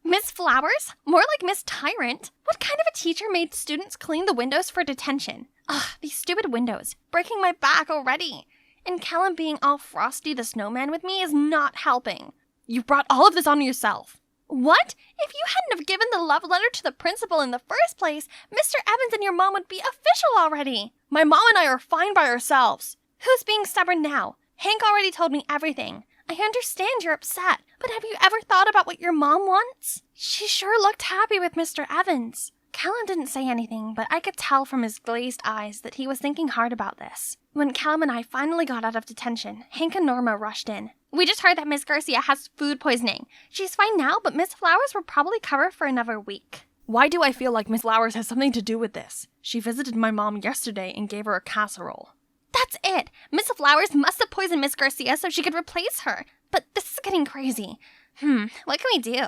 Miss Flowers? More like Miss Tyrant. What kind of a teacher made students clean the windows for detention? Ugh, these stupid windows. Breaking my back already. And Callum being all Frosty the Snowman with me is not helping.
You brought all of this on yourself.
What? If you hadn't have given the love letter to the principal in the first place, Mr. Evans and your mom would be official already.
My mom and I are fine by ourselves.
Who's being stubborn now? Hank already told me everything. I understand you're upset, but have you ever thought about what your mom wants? She sure looked happy with Mr. Evans. Callum didn't say anything, but I could tell from his glazed eyes that he was thinking hard about this. When Callum and I finally got out of detention, Hank and Norma rushed in. We just heard that Miss Garcia has food poisoning. She's fine now, but Miss Flowers will probably cover for another week.
Why do I feel like Miss Flowers has something to do with this? She visited my mom yesterday and gave her a casserole.
That's it. Miss Flowers must have poisoned Miss Garcia so she could replace her. But this is getting crazy. What can we do?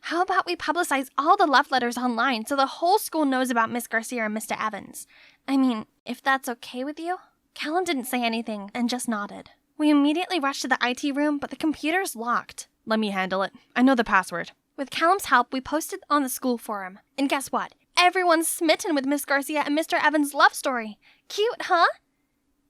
How about we publicize all the love letters online so the whole school knows about Miss Garcia and Mr. Evans? I mean, if that's okay with you? Callum didn't say anything and just nodded. We immediately rushed to the IT room, but the computer's locked.
Let me handle it. I know the password.
With Callum's help, we posted on the school forum. And guess what? Everyone's smitten with Miss Garcia and Mr. Evans' love story. Cute, huh?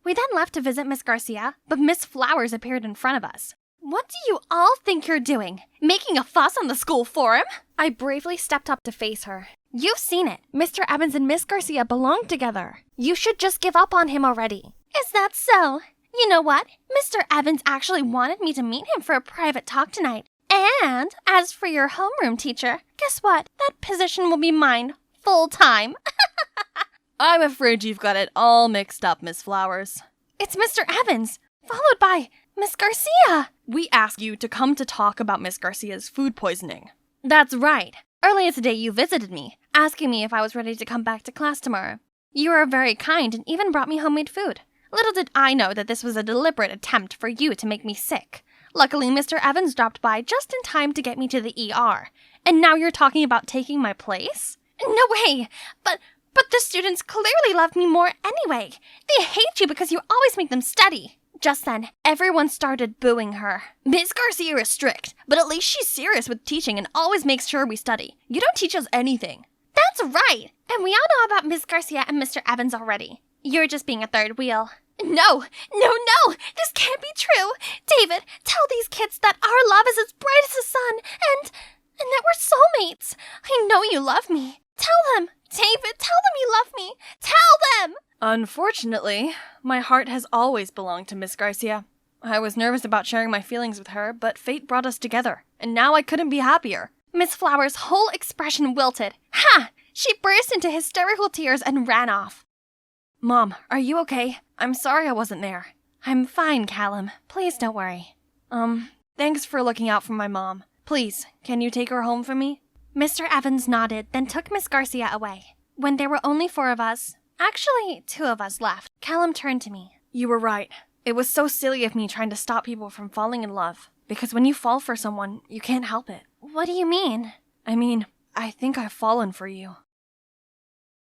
We then left to visit Miss Garcia, but Miss Flowers appeared in front of us. What do you all think you're doing? Making a fuss on the school forum? I bravely stepped up to face her. You've seen it. Mr. Evans and Miss Garcia belong together. You should just give up on him already. Is that so? You know what? Mr. Evans actually wanted me to meet him for a private talk tonight. And as for your homeroom teacher, guess what? That position will be mine full time.
I'm afraid you've got it all mixed up, Miss Flowers.
It's Mr. Evans, followed by Miss Garcia.
We asked you to come to talk about Miss Garcia's food poisoning.
That's right. Earlier today you visited me, asking me if I was ready to come back to class tomorrow. You were very kind and even brought me homemade food. Little did I know that this was a deliberate attempt for you to make me sick. Luckily, Mr. Evans dropped by just in time to get me to the ER. And now you're talking about taking my place? No way! But the students clearly love me more anyway. They hate you because you always make them study. Just then, everyone started booing her. Miss Garcia is strict, but at least she's serious with teaching and always makes sure we study. You don't teach us anything. That's right! And we all know about Miss Garcia and Mr. Evans already. You're just being a third wheel. No! This can't be true! David, tell these kids that our love is as bright as the sun, and that we're soulmates. I know you love me. Tell them! David, tell them you love me! Tell them!
Unfortunately, my heart has always belonged to Miss Garcia. I was nervous about sharing my feelings with her, but fate brought us together, and now I couldn't be happier.
Miss Flowers' whole expression wilted. Ha! She burst into hysterical tears and ran off.
Mom, are you okay? I'm sorry I wasn't there.
I'm fine, Callum. Please don't worry.
Thanks for looking out for my mom. Please, can you take her home for me?
Mr. Evans nodded, then took Miss Garcia away. When there were only 4 of us, actually 2 of us left, Callum turned to me.
You were right. It was so silly of me trying to stop people from falling in love. Because when you fall for someone, you can't help it.
What do you mean?
I think I've fallen for you.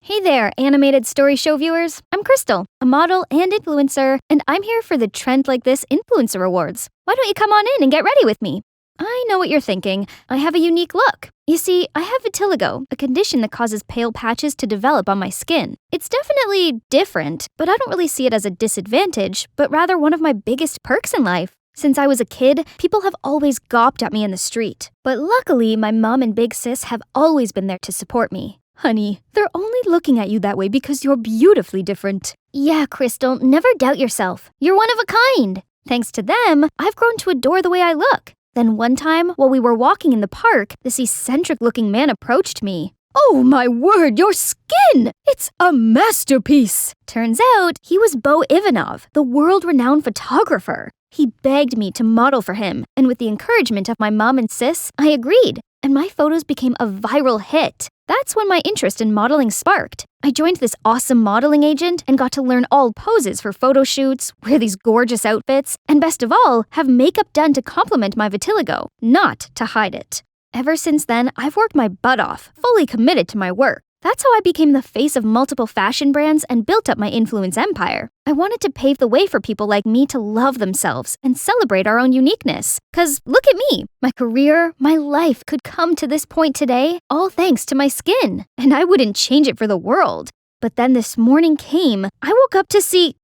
Hey there, animated story show viewers. I'm Crystal, a model and influencer, and I'm here for the Trend Like This Influencer Awards. Why don't you come on in and get ready with me? I know what you're thinking. I have a unique look. You see, I have vitiligo, a condition that causes pale patches to develop on my skin. It's definitely different, but I don't really see it as a disadvantage, but rather one of my biggest perks in life. Since I was a kid, people have always gawped at me in the street. But luckily, my mom and big sis have always been there to support me. Honey, they're only looking at you that way because you're beautifully different. Yeah, Crystal, never doubt yourself. You're one of a kind. Thanks to them, I've grown to adore the way I look. Then one time, while we were walking in the park, this eccentric-looking man approached me. Oh my word, your skin! It's a masterpiece! Turns out, he was Bo Ivanov, the world-renowned photographer. He begged me to model for him, and with the encouragement of my mom and sis, I agreed, and my photos became a viral hit. That's when my interest in modeling sparked. I joined this awesome modeling agent and got to learn all poses for photo shoots, wear these gorgeous outfits, and best of all, have makeup done to complement my vitiligo, not to hide it. Ever since then, I've worked my butt off, fully committed to my work. That's how I became the face of multiple fashion brands and built up my influence empire. I wanted to pave the way for people like me to love themselves and celebrate our own uniqueness. 'Cause look at me. My career, my life could come to this point today, all thanks to my skin. And I wouldn't change it for the world. But then this morning came. I woke up to see,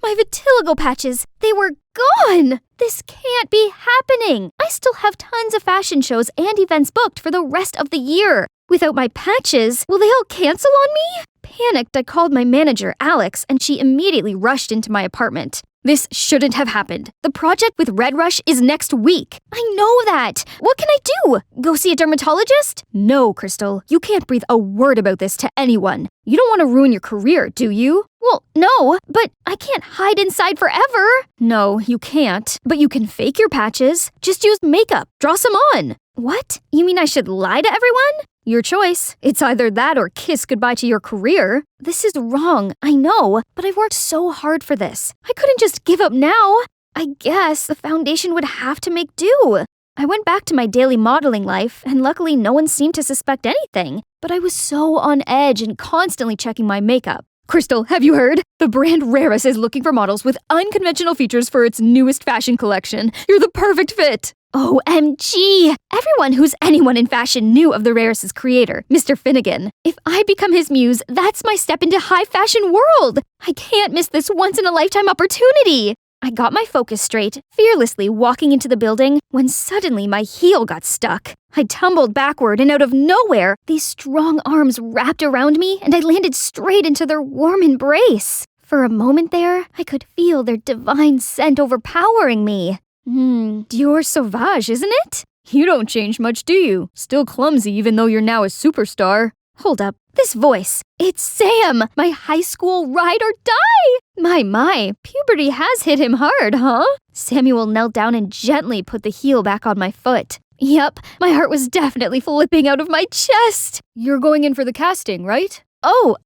my vitiligo patches, they were gone. This can't be happening. I still have tons of fashion shows and events booked for the rest of the year. Without my patches, will they all cancel on me? Panicked, I called my manager, Alex, and she immediately rushed into my apartment. This shouldn't have happened. The project with Red Rush is next week. I know that. What can I do? Go see a dermatologist? No, Crystal. You can't breathe a word about this to anyone. You don't want to ruin your career, do you? Well, no, but I can't hide inside forever. No, you can't. But you can fake your patches. Just use makeup. Draw some on. What? You mean I should lie to everyone? Your choice. It's either that or kiss goodbye to your career. This is wrong, I know, but I've worked so hard for this. I couldn't just give up now. I guess the foundation would have to make do. I went back to my daily modeling life, and luckily no one seemed to suspect anything. But I was so on edge and constantly checking my makeup. Crystal, have you heard? The brand Raris is looking for models with unconventional features for its newest fashion collection. You're the perfect fit. OMG! Everyone who's anyone in fashion knew of the Raris' creator, Mr. Finnegan. If I become his muse, that's my step into high fashion world. I can't miss this once-in-a-lifetime opportunity. I got my focus straight, fearlessly walking into the building, when suddenly my heel got stuck. I tumbled backward, and out of nowhere, these strong arms wrapped around me, and I landed straight into their warm embrace. For a moment there, I could feel their divine scent overpowering me. Dior Sauvage, isn't it? You don't change much, do you? Still clumsy even though you're now a superstar. Hold up, this voice. It's Sam, my high school ride or die. My, puberty has hit him hard, huh? Samuel knelt down and gently put the heel back on my foot. Yep, my heart was definitely flipping out of my chest.
You're going in for the casting, right?
Oh,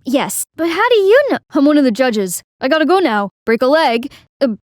yes, but how do you know?
I'm one of the judges. I gotta go now. Break a leg.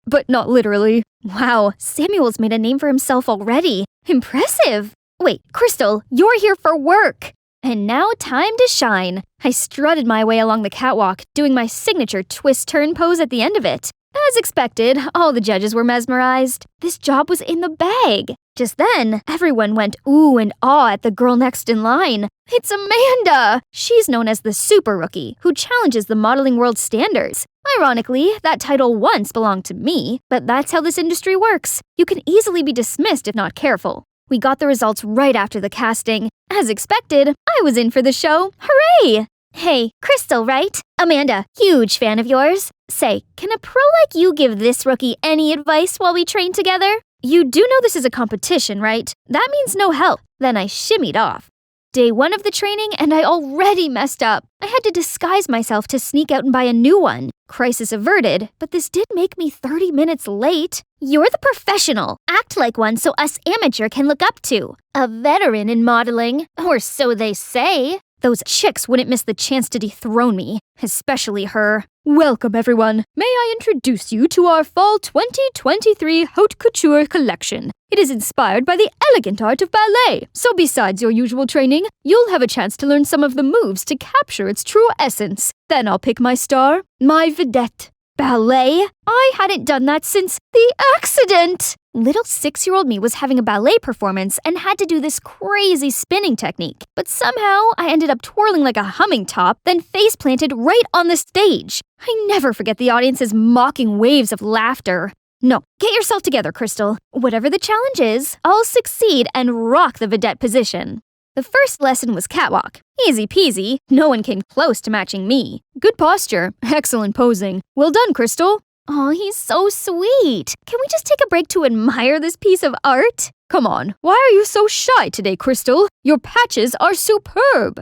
But not literally.
Wow, Samuel's made a name for himself already. Impressive. Wait, Crystal, you're here for work. And now time to shine. I strutted my way along the catwalk, doing my signature twist-turn pose at the end of it. As expected, all the judges were mesmerized. This job was in the bag. Just then, everyone went ooh and ah at the girl next in line. It's Amanda! She's known as the Super Rookie, who challenges the modeling world standards. Ironically, that title once belonged to me, but that's how this industry works. You can easily be dismissed if not careful. We got the results right after the casting. As expected, I was in for the show. Hooray! Hey, Crystal, right? Amanda, huge fan of yours. Say, can a pro like you give this rookie any advice while we train together? You do know this is a competition, right? That means no help. Then I shimmied off. Day 1 of the training, and I already messed up. I had to disguise myself to sneak out and buy a new one. Crisis averted, but this did make me 30 minutes late. You're the professional. Act like one so us amateur can look up to. A veteran in modeling, or so they say. Those chicks wouldn't miss the chance to dethrone me, especially her.
Welcome, everyone. May I introduce you to our Fall 2023 Haute Couture collection. It is inspired by the elegant art of ballet. So besides your usual training, you'll have a chance to learn some of the moves to capture its true essence. Then I'll pick my star, my vedette. Ballet? I hadn't done that since the accident! Little 6-year-old me was having a ballet performance and had to do this crazy spinning technique. But somehow, I ended up twirling like a humming top, then face planted right on the stage. I never forget the audience's mocking waves of laughter. No, get yourself together, Crystal. Whatever the challenge is, I'll succeed and rock the vedette position. The first lesson was catwalk. Easy peasy, no one came close to matching me. Good posture, excellent posing. Well done, Crystal.
Oh, he's so sweet. Can we just take a break to admire this piece of art?
Come on, why are you so shy today, Crystal? Your patches are superb.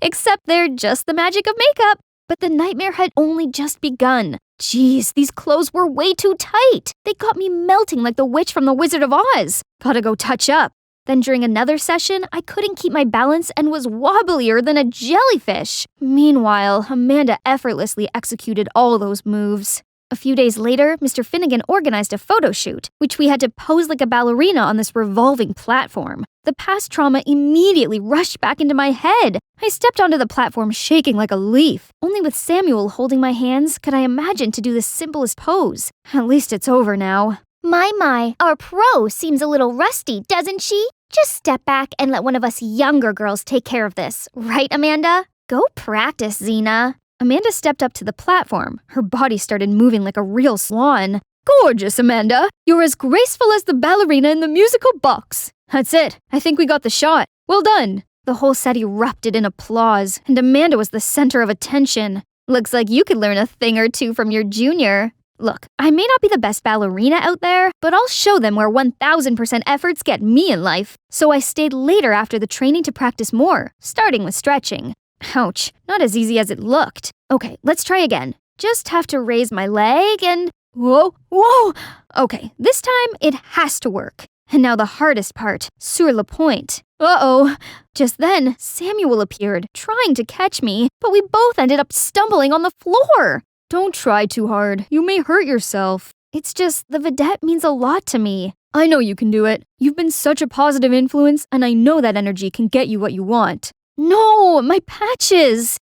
Except they're just the magic of makeup. But the nightmare had only just begun. Jeez, these clothes were way too tight. They got me melting like the witch from the Wizard of Oz. Gotta go touch up. Then during another session, I couldn't keep my balance and was wobblier than a jellyfish. Meanwhile, Amanda effortlessly executed all those moves. A few days later, Mr. Finnegan organized a photo shoot, which we had to pose like a ballerina on this revolving platform.
The past trauma immediately rushed back into my head. I stepped onto the platform shaking like a leaf. Only with Samuel holding my hands could I imagine to do the simplest pose. At least it's over now.
My, our pro seems a little rusty, doesn't she? Just step back and let one of us younger girls take care of this. Right, Amanda? Go practice, Xena.
Amanda stepped up to the platform. Her body started moving like a real swan. Gorgeous, Amanda. You're as graceful as the ballerina in the musical box. That's it. I think we got the shot. Well done. The whole set erupted in applause, and Amanda was the center of attention.
Looks like you could learn a thing or two from your junior.
Look, I may not be the best ballerina out there, but I'll show them where 1000% efforts get me in life. So I stayed later after the training to practice more, starting with stretching. Ouch, not as easy as it looked. Okay, let's try again. Just have to raise my leg and... Whoa! Okay, this time it has to work. And now the hardest part, sur le point. Uh-oh. Just then, Samuel appeared, trying to catch me, but we both ended up stumbling on the floor. Don't try too hard. You may hurt yourself. It's just, the vedette means a lot to me. I know you can do it. You've been such a positive influence, and I know that energy can get you what you want. No, my patches!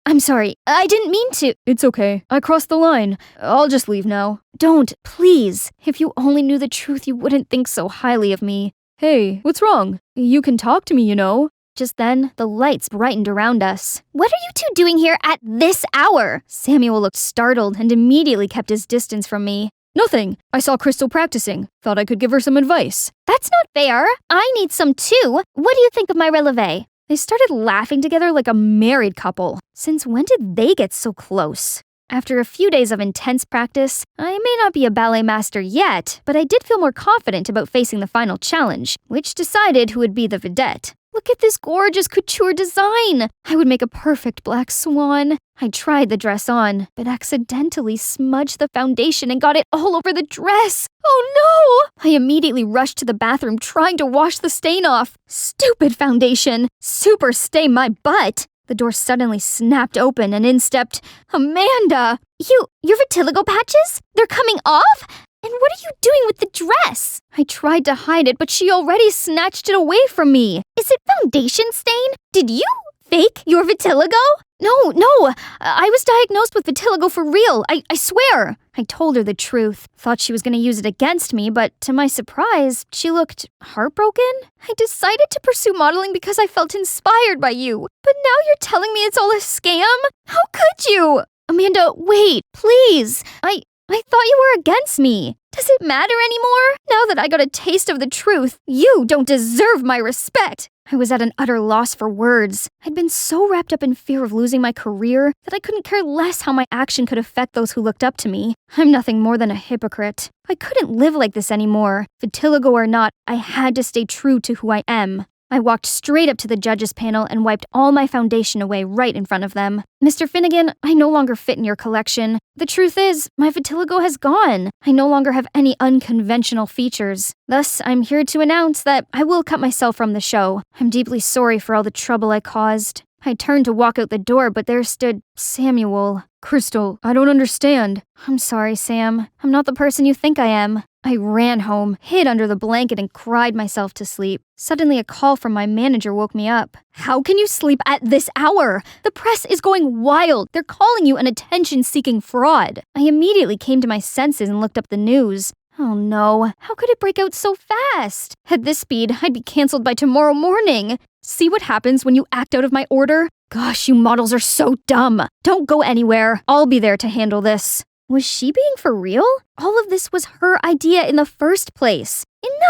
I'm sorry. I didn't mean to. It's okay. I crossed the line. I'll just leave now. Don't, please. If you only knew the truth, you wouldn't think so highly of me. Hey, what's wrong? You can talk to me, you know. Just then, the lights brightened around us.
What are you two doing here at this hour?
Samuel looked startled and immediately kept his distance from me. Nothing. I saw Crystal practicing. Thought I could give her some advice.
That's not fair. I need some too. What do you think of my releve?
They started laughing together like a married couple. Since when did they get so close? After a few days of intense practice, I may not be a ballet master yet, but I did feel more confident about facing the final challenge, which decided who would be the vedette. Look at this gorgeous couture design! I would make a perfect black swan. I tried the dress on, but accidentally smudged the foundation and got it all over the dress. Oh no! I immediately rushed to the bathroom trying to wash the stain off. Stupid foundation! Super stain my butt! The door suddenly snapped open and in stepped Amanda!
Your vitiligo patches? They're coming off? And what are you doing with the dress?
I tried to hide it, but she already snatched it away from me.
Is it foundation stain? Did you fake your vitiligo?
No, I was diagnosed with vitiligo for real, I swear. I told her the truth, thought she was going to use it against me, but to my surprise, she looked heartbroken. I decided to pursue modeling because I felt inspired by you, but now you're telling me it's all a scam? How could you? Amanda, wait, please. I thought you were against me. Does it matter anymore? Now that I got a taste of the truth, you don't deserve my respect. I was at an utter loss for words. I'd been so wrapped up in fear of losing my career that I couldn't care less how my action could affect those who looked up to me. I'm nothing more than a hypocrite. I couldn't live like this anymore. Vitiligo or not, I had to stay true to who I am. I walked straight up to the judges panel and wiped all my foundation away right in front of them. Mr. Finnegan, I no longer fit in your collection. The truth is, my vitiligo has gone. I no longer have any unconventional features. Thus, I'm here to announce that I will cut myself from the show. I'm deeply sorry for all the trouble I caused. I turned to walk out the door, but there stood Samuel. Crystal, I don't understand. I'm sorry, Sam. I'm not the person you think I am. I ran home, hid under the blanket, and cried myself to sleep. Suddenly, a call from my manager woke me up. How can you sleep at this hour? The press is going wild. They're calling you an attention-seeking fraud. I immediately came to my senses and looked up the news. Oh no, how could it break out so fast? At this speed, I'd be canceled by tomorrow morning. See what happens when you act out of my order? Gosh, you models are so dumb. Don't go anywhere. I'll be there to handle this. Was she being for real? All of this was her idea in the first place.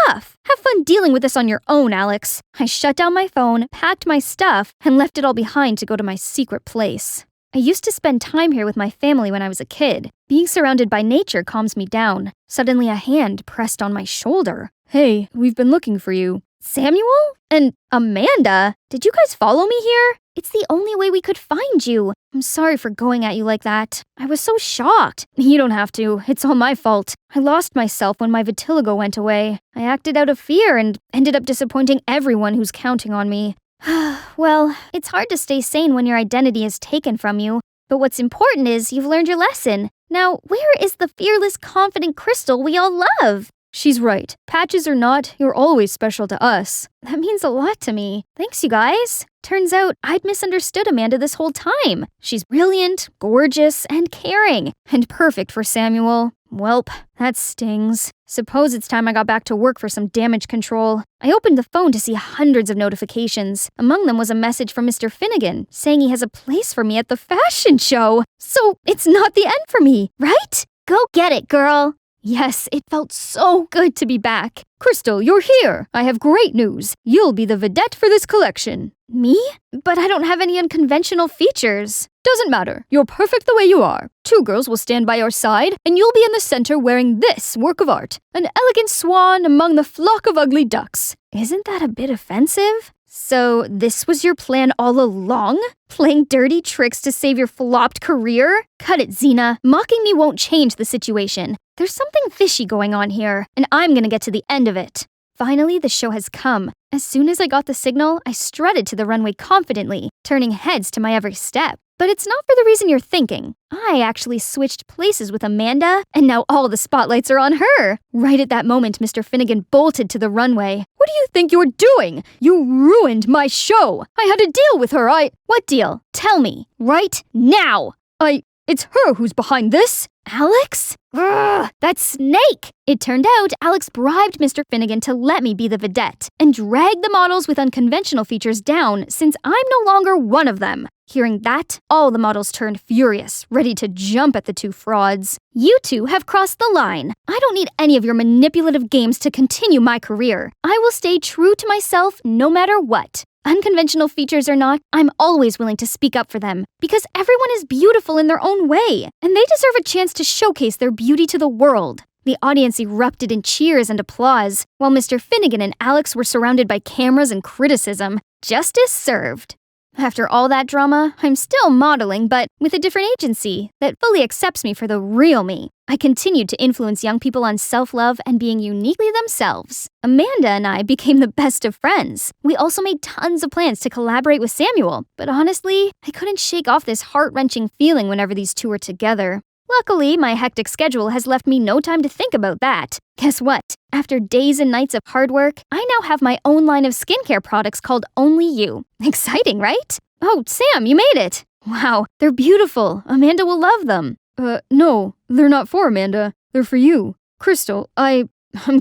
Enough! Have fun dealing with this on your own, Alex. I shut down my phone, packed my stuff, and left it all behind to go to my secret place. I used to spend time here with my family when I was a kid. Being surrounded by nature calms me down. Suddenly a hand pressed on my shoulder. Hey, we've been looking for you. Samuel? And Amanda? Did you guys follow me here? It's the only way we could find you. I'm sorry for going at you like that. I was so shocked. You don't have to. It's all my fault. I lost myself when my vitiligo went away. I acted out of fear and ended up disappointing everyone who's counting on me. Well, it's hard to stay sane when your identity is taken from you. But what's important is you've learned your lesson. Now, where is the fearless, confident Crystal we all love? She's right. Patches or not, you're always special to us. That means a lot to me. Thanks, you guys. Turns out I'd misunderstood Amanda this whole time. She's brilliant, gorgeous, and caring, and perfect for Samuel. Welp, that stings. Suppose it's time I got back to work for some damage control. I opened the phone to see hundreds of notifications. Among them was a message from Mr. Finnegan saying he has a place for me at the fashion show. So it's not the end for me, right?
Go get it, girl.
Yes, it felt so good to be back. Crystal, you're here. I have great news. You'll be the vedette for this collection.
Me?
But I don't have any unconventional features. Doesn't matter. You're perfect the way you are. 2 girls will stand by your side, and you'll be in the center wearing this work of art. An elegant swan among the flock of ugly ducks. Isn't that a bit offensive? So this was your plan all along? Playing dirty tricks to save your flopped career? Cut it, Xena. Mocking me won't change the situation. There's something fishy going on here, and I'm gonna get to the end of it. Finally, the show has come. As soon as I got the signal, I strutted to the runway confidently, turning heads to my every step. But it's not for the reason you're thinking. I actually switched places with Amanda, and now all the spotlights are on her. Right at that moment, Mr. Finnegan bolted to the runway. What do you think you're doing? You ruined my show. I had a deal with her. What deal? Tell me. Right now. It's her who's behind this. Alex? Ugh, that snake! It turned out Alex bribed Mr. Finnegan to let me be the vedette and drag the models with unconventional features down since I'm no longer one of them. Hearing that, all the models turned furious, ready to jump at the 2 frauds. You 2 have crossed the line. I don't need any of your manipulative games to continue my career. I will stay true to myself no matter what. Unconventional features or not, I'm always willing to speak up for them because everyone is beautiful in their own way, and they deserve a chance to showcase their beauty to the world. The audience erupted in cheers and applause, while Mr. Finnegan and Alex were surrounded by cameras and criticism. Justice served. After all that drama, I'm still modeling, but with a different agency that fully accepts me for the real me. I continued to influence young people on self-love and being uniquely themselves. Amanda and I became the best of friends. We also made tons of plans to collaborate with Samuel, but honestly, I couldn't shake off this heart-wrenching feeling whenever these 2 were together. Luckily, my hectic schedule has left me no time to think about that. Guess what? After days and nights of hard work, I now have my own line of skincare products called Only You. Exciting, right? Oh, Sam, you made it! Wow, they're beautiful. Amanda will love them. No, they're not for Amanda. They're for you. Crystal, I'm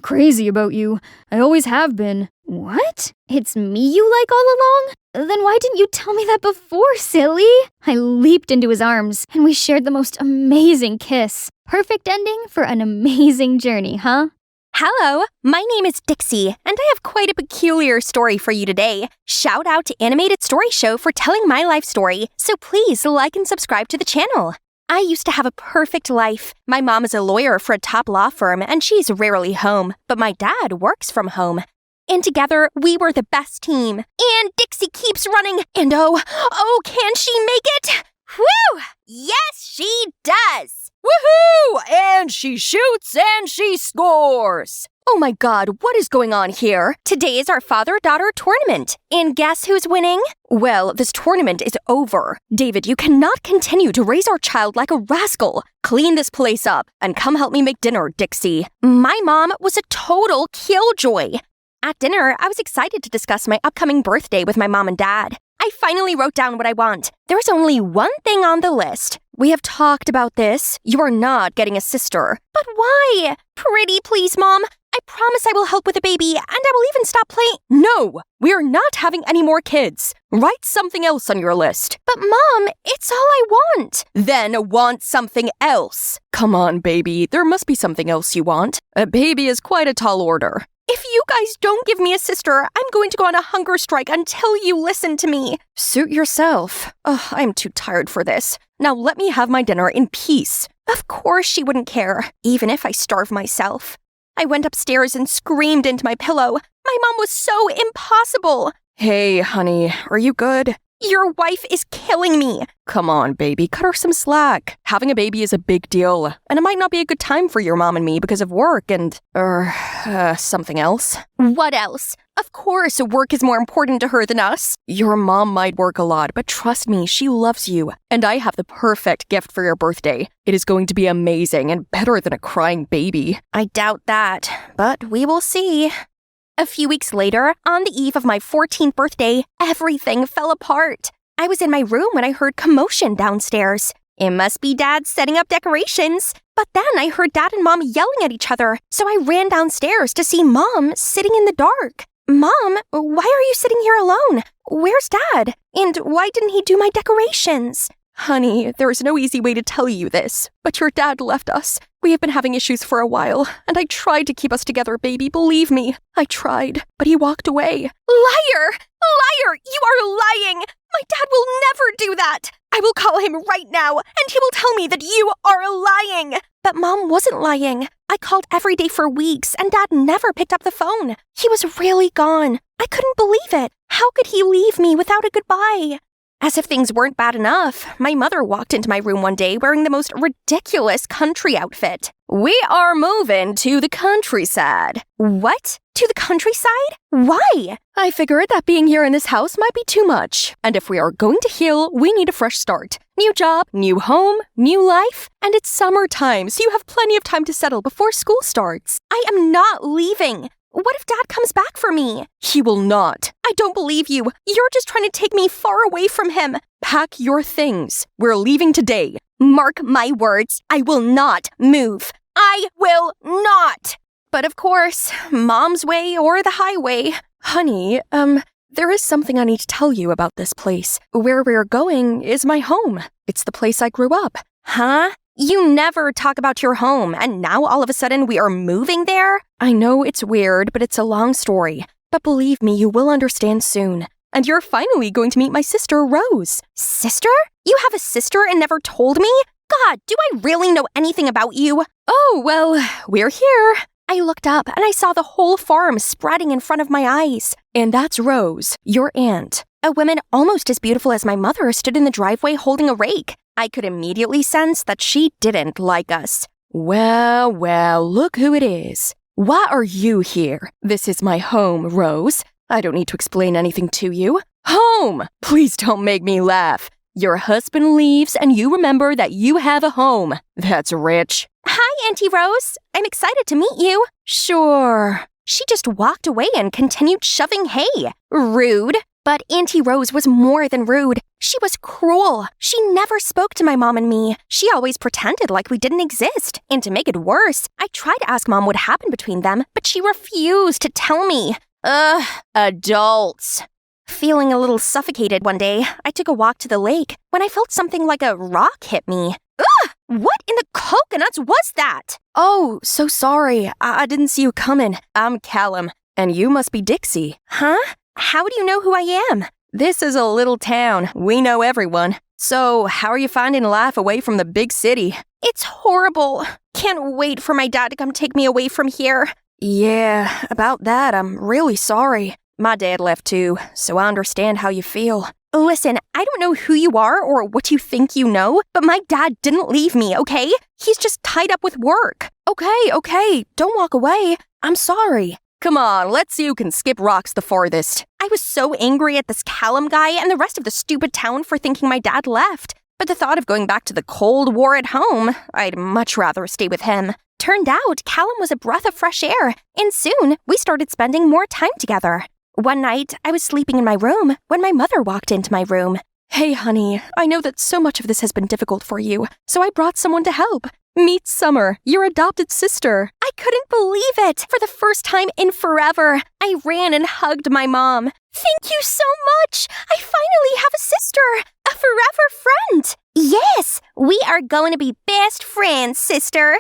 crazy about you. I always have been. What? It's me you like all along? Then why didn't you tell me that before, silly? I leaped into his arms, and we shared the most amazing kiss. Perfect ending for an amazing journey, huh?
Hello, my name is Dixie, and I have quite a peculiar story for you today. Shout out to Animated Story Show for telling my life story, so please like and subscribe to the channel. I used to have a perfect life. My mom is a lawyer for a top law firm, and she's rarely home, but my dad works from home. And together, we were the best team. And Dixie keeps running, and oh, can she make it? Whew! Yes, she does!
Woohoo! And she shoots and she scores!
Oh my god, what is going on here? Today is our father-daughter tournament. And guess who's winning? Well, this tournament is over. David, you cannot continue to raise our child like a rascal. Clean this place up and come help me make dinner, Dixie. My mom was a total killjoy. At dinner, I was excited to discuss my upcoming birthday with my mom and dad. I finally wrote down what I want. There's only one thing on the list. We have talked about this. You are not getting a sister. But why? Pretty please, Mom. I promise I will help with the baby, and I will even stop playing.
No, we are not having any more kids. Write something else on your list.
But Mom, it's all I want.
Then want something else. Come on, baby. There must be something else you want. A baby is quite a tall order.
If you guys don't give me a sister, I'm going to go on a hunger strike until you listen to me.
Suit yourself. I'm too tired for this. Now let me have my dinner in peace.
Of course she wouldn't care, even if I starve myself. I went upstairs and screamed into my pillow. My mom was so impossible.
Hey, honey, are you good?
Your wife is killing me. Come on, baby, cut her some slack. Having a baby is a big deal, and it might not be a good time for your mom and me because of work and, something else. What else? Of course, work is more important to her than us. Your mom might work a lot, but trust me, she loves you. And I have the perfect gift for your birthday. It is going to be amazing and better than a crying baby. I doubt that, but we will see. A few weeks later, on the eve of my 14th birthday, everything fell apart. I was in my room when I heard commotion downstairs. It must be Dad setting up decorations. But then I heard Dad and Mom yelling at each other, so I ran downstairs to see Mom sitting in the dark. Mom, why are you sitting here alone? Where's Dad? And why didn't he do my decorations? Honey, there is no easy way to tell you this, but your dad left us. We have been having issues for a while, and I tried to keep us together, baby, believe me. I tried, but he walked away. Liar! Liar! You are lying! My dad will never do that! I will call him right now, and he will tell me that you are lying! But Mom wasn't lying. I called every day for weeks, and Dad never picked up the phone. He was really gone. I couldn't believe it. How could he leave me without a goodbye? As if things weren't bad enough, my mother walked into my room one day wearing the most ridiculous country outfit. We are moving to the countryside. What? To the countryside? Why? I figured that being here in this house might be too much. And if we are going to heal, we need a fresh start. New job, new home, new life. And it's summertime, so you have plenty of time to settle before school starts. I am not leaving. What if Dad comes back for me? He will not. I don't believe you. You're just trying to take me far away from him. Pack your things. We're leaving today. Mark my words. I will not move. I will not. But of course, Mom's way or the highway. Honey, there is something I need to tell you about this place. Where we're going is my home. It's the place I grew up. Huh? You never talk about your home, and now all of a sudden we are moving there? I know it's weird, but it's a long story. But believe me, you will understand soon. And you're finally going to meet my sister, Rose. Sister? You have a sister and never told me? God, do I really know anything about you? Oh, well, we're here. I looked up and I saw the whole farm spreading in front of my eyes. And that's Rose, your aunt. A woman almost as beautiful as my mother stood in the driveway holding a rake. I could immediately sense that she didn't like us. Well, look who it is. Why are you here? This is my home, Rose. I don't need to explain anything to you. Home! Please don't make me laugh. Your husband leaves and you remember that you have a home. That's rich. Hi, Auntie Rose. I'm excited to meet you. Sure. She just walked away and continued shoving hay. Rude. But Auntie Rose was more than rude. She was cruel. She never spoke to my mom and me. She always pretended like we didn't exist. And to make it worse, I tried to ask Mom what happened between them, but she refused to tell me. Adults. Feeling a little suffocated one day, I took a walk to the lake when I felt something like a rock hit me. Ugh! What in the coconuts was that? Oh, so sorry. I didn't see you coming. I'm Callum, and you must be Dixie. Huh? How do you know who I am? This is a little town. We know everyone. So, how are you finding life away from the big city? It's horrible. Can't wait for my dad to come take me away from here. Yeah, about that, I'm really sorry. My dad left too, so I understand how you feel. Listen, I don't know who you are or what you think you know, but my dad didn't leave me, okay? He's just tied up with work. Okay, don't walk away. I'm sorry. Come on, let's see who can skip rocks the farthest. I was so angry at this Callum guy and the rest of the stupid town for thinking my dad left. But the thought of going back to the Cold War at home, I'd much rather stay with him. Turned out, Callum was a breath of fresh air, and soon we started spending more time together. One night, I was sleeping in my room when my mother walked into my room. Hey, honey, I know that so much of this has been difficult for you, so I brought someone to help. Meet Summer, your adopted sister. I couldn't believe it. For the first time in forever, I ran and hugged my mom. Thank you so much. I finally have a sister, a forever friend. Yes, we are going to be best friends, sister.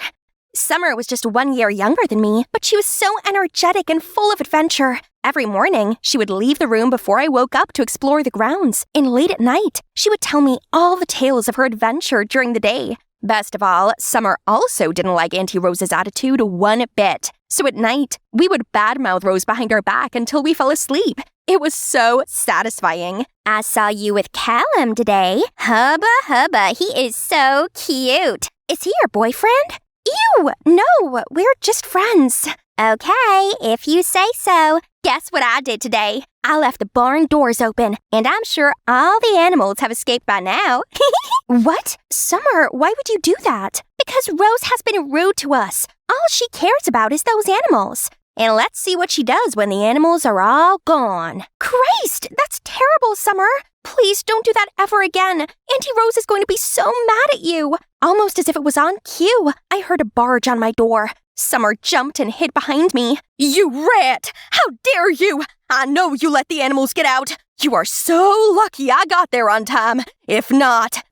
Summer was just 1 year younger than me, but she was so energetic and full of adventure. Every morning, she would leave the room before I woke up to explore the grounds, and late at night, she would tell me all the tales of her adventure during the day. Best of all, Summer also didn't like Auntie Rose's attitude one bit. So at night, we would badmouth Rose behind our back until we fell asleep. It was so satisfying.
I saw you with Callum today. Hubba, he is so cute.
Is he your boyfriend? Ew, no, we're just friends.
Okay, if you say so.
Guess what I did today? I left the barn doors open, and I'm sure all the animals have escaped by now. What? Summer, why would you do that? Because Rose has been rude to us. All she cares about is those animals. And let's see what she does when the animals are all gone. Christ, that's terrible, Summer. Please don't do that ever again. Auntie Rose is going to be so mad at you. Almost as if it was on cue, I heard a barge on my door. Summer jumped and hid behind me. You rat! How dare you! I know you let the animals get out. You are so lucky I got there on time. If not,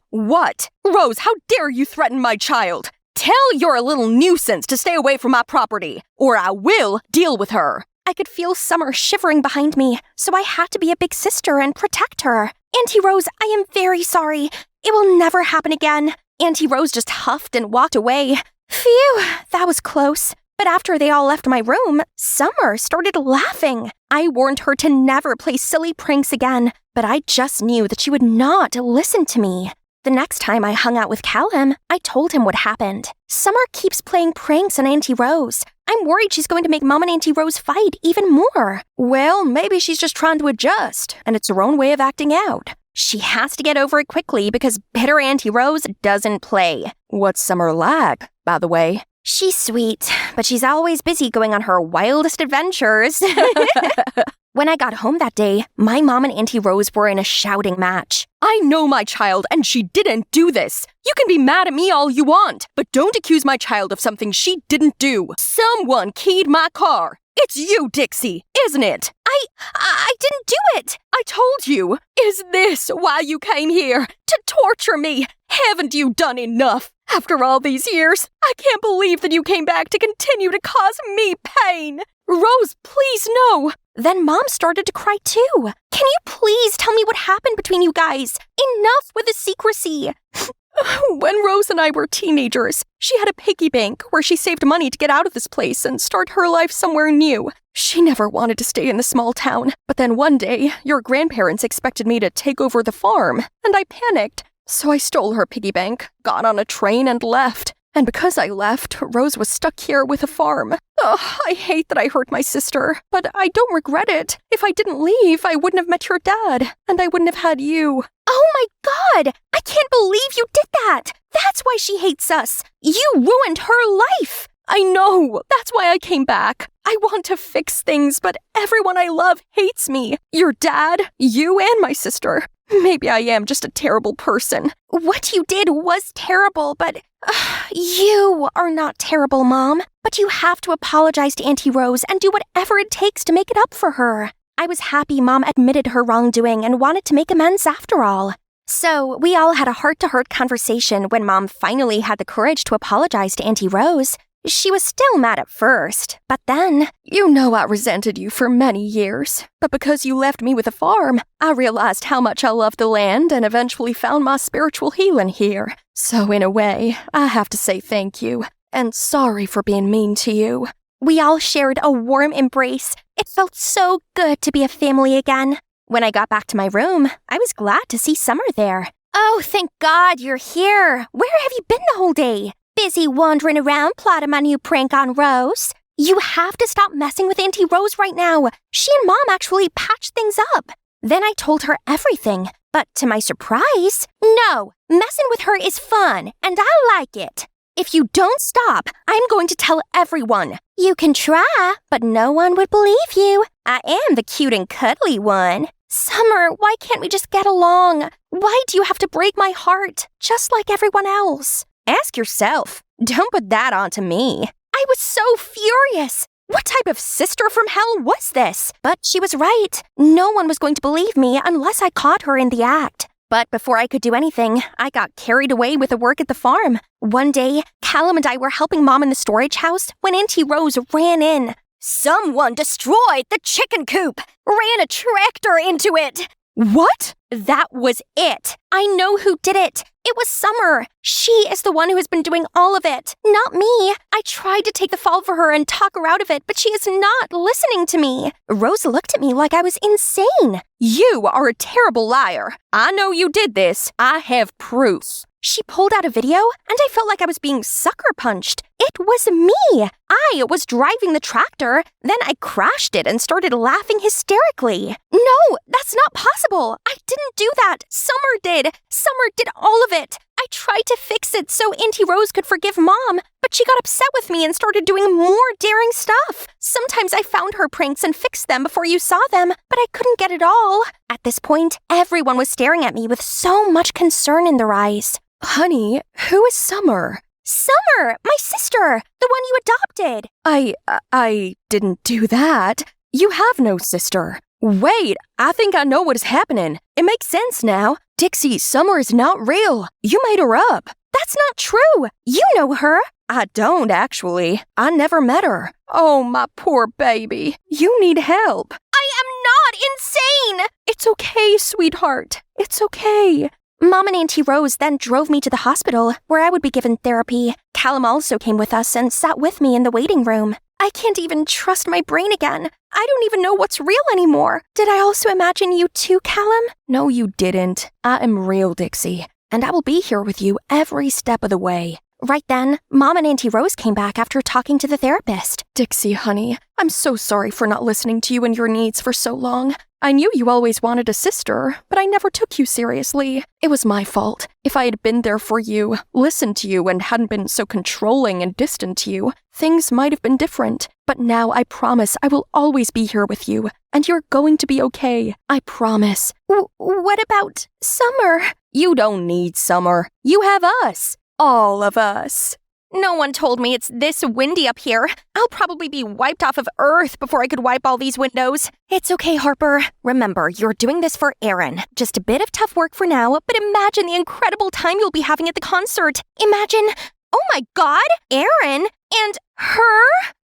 what? Rose, how dare you threaten my child? Tell your little nuisance to stay away from my property, or I will deal with her. I could feel Summer shivering behind me, so I had to be a big sister and protect her. Auntie Rose, I am very sorry. It will never happen again. Auntie Rose just huffed and walked away. Phew, that was close. But after they all left my room, Summer started laughing. I warned her to never play silly pranks again, but I just knew that she would not listen to me. The next time I hung out with Callum, I told him what happened. Summer keeps playing pranks on Auntie Rose. I'm worried she's going to make Mom and Auntie Rose fight even more. Well, maybe she's just trying to adjust, and it's her own way of acting out. She has to get over it quickly because bitter Auntie Rose doesn't play. What's Summer like, by the way? She's sweet, but she's always busy going on her wildest adventures. When I got home that day, my mom and Auntie Rose were in a shouting match. I know my child, and she didn't do this. You can be mad at me all you want, but don't accuse my child of something she didn't do. Someone keyed my car. It's you, Dixie, isn't it? I didn't do it. I told you. Is this why you came here? To torture me? Haven't you done enough? After all these years, I can't believe that you came back to continue to cause me pain. Rose, please no. Then Mom started to cry too. Can you please tell me what happened between you guys? Enough with the secrecy. When Rose and I were teenagers, she had a piggy bank where she saved money to get out of this place and start her life somewhere new. She never wanted to stay in the small town, but then one day, your grandparents expected me to take over the farm, and I panicked. So I stole her piggy bank, got on a train, and left. And because I left, Rose was stuck here with a farm. Ugh, I hate that I hurt my sister, but I don't regret it. If I didn't leave, I wouldn't have met your dad, and I wouldn't have had you. Oh my God! I can't believe you did that! That's why she hates us! You ruined her life! I know! That's why I came back. I want to fix things, but everyone I love hates me. Your dad, you, and my sister. Maybe I am just a terrible person. What you did was terrible, but you are not terrible, Mom. But you have to apologize to Auntie Rose and do whatever it takes to make it up for her. I was happy Mom admitted her wrongdoing and wanted to make amends after all. So we all had a heart-to-heart conversation when Mom finally had the courage to apologize to Auntie Rose. She was still mad at first, but then, you know I resented you for many years. But because you left me with a farm, I realized how much I loved the land and eventually found my spiritual healing here. So in a way, I have to say thank you, and sorry for being mean to you. We all shared a warm embrace. It felt so good to be a family again. When I got back to my room, I was glad to see Summer there. Oh, thank God you're here. Where have you been the whole day? Busy wandering around plotting my new prank on Rose. You have to stop messing with Auntie Rose right now. She and Mom actually patched things up. Then I told her everything, but to my surprise, no, messing with her is fun, and I like it. If you don't stop, I'm going to tell everyone. You can try, but no one would believe you. I am the cute and cuddly one. Summer, why can't we just get along? Why do you have to break my heart, just like everyone else? Ask yourself. Don't put that onto me. I was so furious. What type of sister from hell was this? But she was right. No one was going to believe me unless I caught her in the act. But before I could do anything, I got carried away with the work at the farm. One day, Callum and I were helping Mom in the storage house when Auntie Rose ran in. Someone destroyed the chicken coop, ran a tractor into it. What? That was it. I know who did it. It was Summer. She is the one who has been doing all of it, not me. I tried to take the fall for her and talk her out of it, but she is not listening to me. Rose looked at me like I was insane. You are a terrible liar. I know you did this. I have proof. She pulled out a video, and I felt like I was being sucker punched. It was me. I was driving the tractor. Then I crashed it and started laughing hysterically. No, that's not possible. I didn't do that. Summer did. Summer did all of it. I tried to fix it so Auntie Rose could forgive Mom, but she got upset with me and started doing more daring stuff. Sometimes I found her pranks and fixed them before you saw them, but I couldn't get it all. At this point, everyone was staring at me with so much concern in their eyes. Honey, who is Summer? Summer, my sister, the one you adopted. I didn't do that. You have no sister. Wait, I think I know what is happening. It makes sense now. Dixie, Summer is not real. You made her up. That's not true. You know her. I don't, actually. I never met her. Oh, my poor baby. You need help. I am not insane. It's okay, sweetheart. It's okay. Mom and Auntie Rose then drove me to the hospital, where I would be given therapy. Callum also came with us and sat with me in the waiting room. I can't even trust my brain again. I don't even know what's real anymore. Did I also imagine you too, Callum? No, you didn't. I am real, Dixie, and I will be here with you every step of the way. Right then, Mom and Auntie Rose came back after talking to the therapist. Dixie, honey, I'm so sorry for not listening to you and your needs for so long. I knew you always wanted a sister, but I never took you seriously. It was my fault. If I had been there for you, listened to you, and hadn't been so controlling and distant to you, things might have been different. But now I promise I will always be here with you, and you're going to be okay. I promise. What about Summer? You don't need Summer. You have us. All of us. No one told me it's this windy up here. I'll probably be wiped off of Earth before I could wipe all these windows. It's okay, Harper. Remember, you're doing this for Aaron. Just a bit of tough work for now, but imagine the incredible time you'll be having at the concert. Imagine, oh my God, Aaron and her?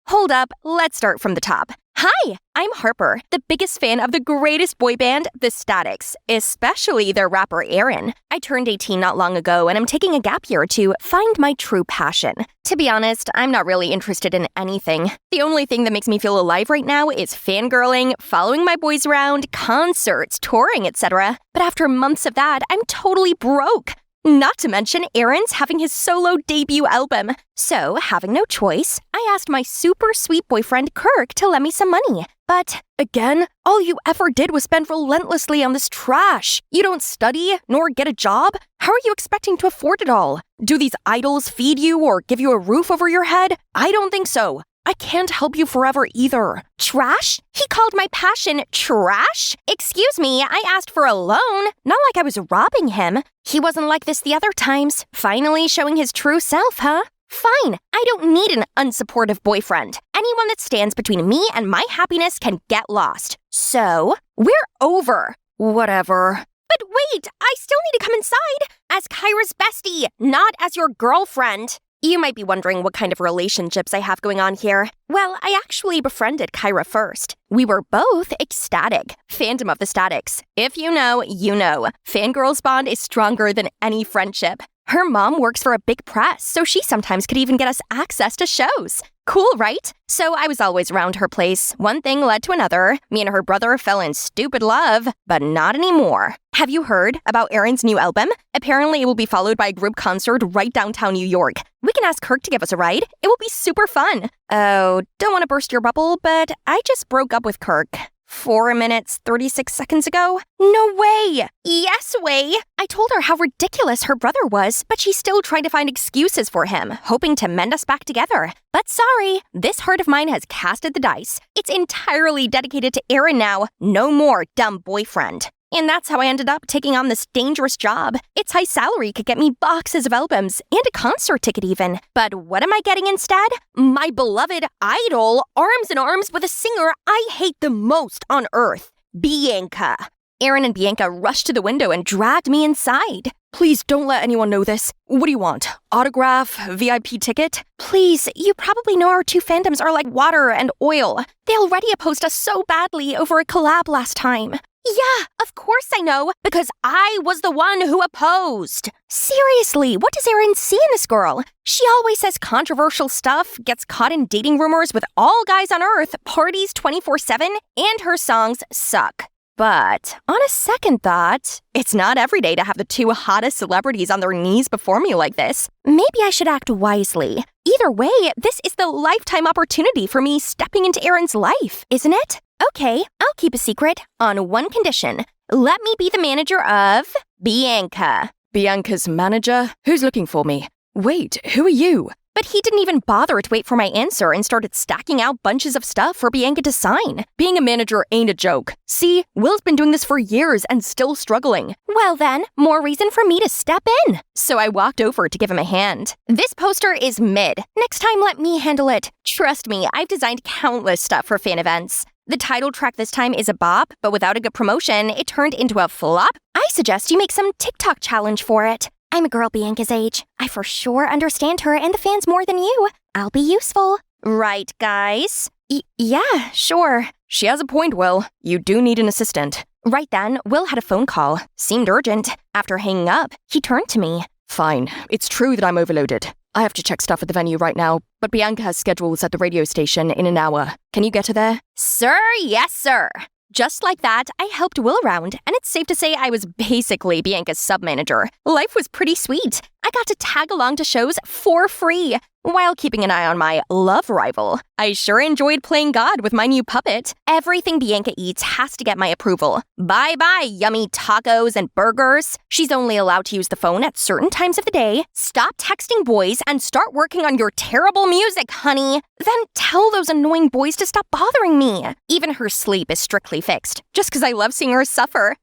Hold up, let's start from the top. Hi, I'm Harper, the biggest fan of the greatest boy band, The Statics, especially their rapper Aaron. I turned 18 not long ago, and I'm taking a gap year to find my true passion. To be honest, I'm not really interested in anything. The only thing that makes me feel alive right now is fangirling, following my boys around, concerts, touring, etc. But after months of that, I'm totally broke. Not to mention, Aaron's having his solo debut album. So, having no choice, I asked my super sweet boyfriend Kirk to lend me some money. But, again, all you ever did was spend relentlessly on this trash. You don't study, nor get a job. How are you expecting to afford it all? Do these idols feed you or give you a roof over your head? I don't think so. I can't help you forever either. Trash? He called my passion trash? Excuse me, I asked for a loan. Not like I was robbing him. He wasn't like this the other times. Finally showing his true self, huh? Fine, I don't need an unsupportive boyfriend. Anyone that stands between me and my happiness can get lost. So, we're over. Whatever. But wait, I still need to come inside as Kyra's bestie, not as your girlfriend. You might be wondering what kind of relationships I have going on here. Well, I actually befriended Kyra first. We were both ecstatic. Fandom of the Statics. If you know, you know. Fangirls bond is stronger than any friendship. Her mom works for a big press, so she sometimes could even get us access to shows. Cool, right? So I was always around her place. One thing led to another. Me and her brother fell in stupid love, but not anymore. Have you heard about Aaron's new album? Apparently it will be followed by a group concert right downtown New York. We can ask Kirk to give us a ride. It will be super fun. Oh, don't want to burst your bubble, but I just broke up with Kirk. 4 minutes, 36 seconds ago? No way! Yes way! I told her how ridiculous her brother was, but she still tried to find excuses for him, hoping to mend us back together. But sorry, this heart of mine has casted the dice. It's entirely dedicated to Aaron now. No more dumb boyfriend. And that's how I ended up taking on this dangerous job. Its high salary could get me boxes of albums and a concert ticket even. But what am I getting instead? My beloved idol, arms in arms with a singer I hate the most on earth, Bianca. Aaron and Bianca rushed to the window and dragged me inside. Please don't let anyone know this. What do you want? Autograph? VIP ticket? Please, you probably know our two fandoms are like water and oil. They already opposed us so badly over a collab last time. Yeah, of course I know, because I was the one who opposed. Seriously, what does Erin see in this girl? She always says controversial stuff, gets caught in dating rumors with all guys on Earth, parties 24/7, and her songs suck. But on a second thought, it's not every day to have the two hottest celebrities on their knees before me like this. Maybe I should act wisely. Either way, this is the lifetime opportunity for me stepping into Erin's life, isn't it? Okay, I'll keep a secret on one condition. Let me be the manager of Bianca.
Bianca's manager? Who's looking for me? Wait, who are you?
But he didn't even bother to wait for my answer and started stacking out bunches of stuff for Bianca to sign.
Being a manager ain't a joke. See, Will's been doing this for years and still struggling.
Well then, more reason for me to step in. So I walked over to give him a hand. This poster is mid. Next time, let me handle it. Trust me, I've designed countless stuff for fan events. The title track this time is a bop, but without a good promotion, it turned into a flop. I suggest you make some TikTok challenge for it. I'm a girl Bianca's age. I for sure understand her and the fans more than you. I'll be useful. Right, guys? Yeah, sure.
She has a point, Will. You do need an assistant.
Right then, Will had a phone call. Seemed urgent. After hanging up, he turned to me.
Fine. It's true that I'm overloaded. I have to check stuff at the venue right now, but Bianca has schedules at the radio station in an hour. Can you get her there?
Sir, yes, sir. Just like that, I helped Will around, and it's safe to say I was basically Bianca's sub-manager. Life was pretty sweet. I got to tag along to shows for free, while keeping an eye on my love rival. I sure enjoyed playing God with my new puppet. Everything Bianca eats has to get my approval. Bye-bye, yummy tacos and burgers. She's only allowed to use the phone at certain times of the day. Stop texting boys and start working on your terrible music, honey. Then tell those annoying boys to stop bothering me. Even her sleep is strictly fixed, just because I love seeing her suffer.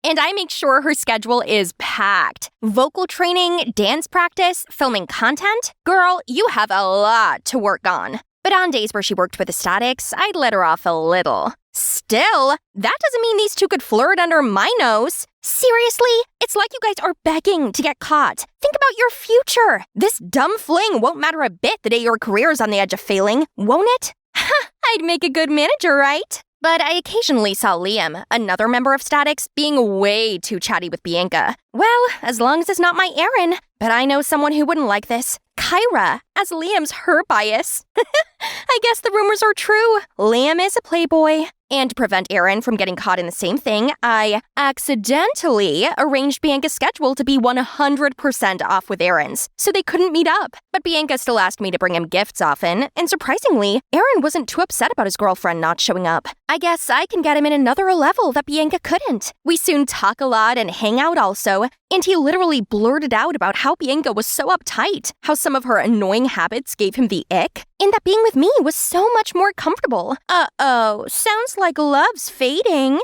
And I make sure her schedule is packed. Vocal training, dance practice, filming content. Girl, you have a lot to work on. But on days where she worked with the statics, I'd let her off a little. Still, that doesn't mean these two could flirt under my nose. Seriously? It's like you guys are begging to get caught. Think about your future. This dumb fling won't matter a bit the day your career's on the edge of failing, won't it? I'd make a good manager, right? But I occasionally saw Liam, another member of Statics, being way too chatty with Bianca. Well, as long as it's not my Erin. But I know someone who wouldn't like this. Kyra, as Liam's her bias. I guess the rumors are true. Liam is a playboy. And to prevent Erin from getting caught in the same thing, I accidentally arranged Bianca's schedule to be 100% off with Erin's, so they couldn't meet up. But Bianca still asked me to bring him gifts often, and surprisingly, Erin wasn't too upset about his girlfriend not showing up. I guess I can get him in another level that Bianca couldn't. We soon talk a lot and hang out also, and he literally blurted out about how Bianca was so uptight, how some of her annoying habits gave him the ick, and that being with me was so much more comfortable. Uh-oh, sounds like love's fading.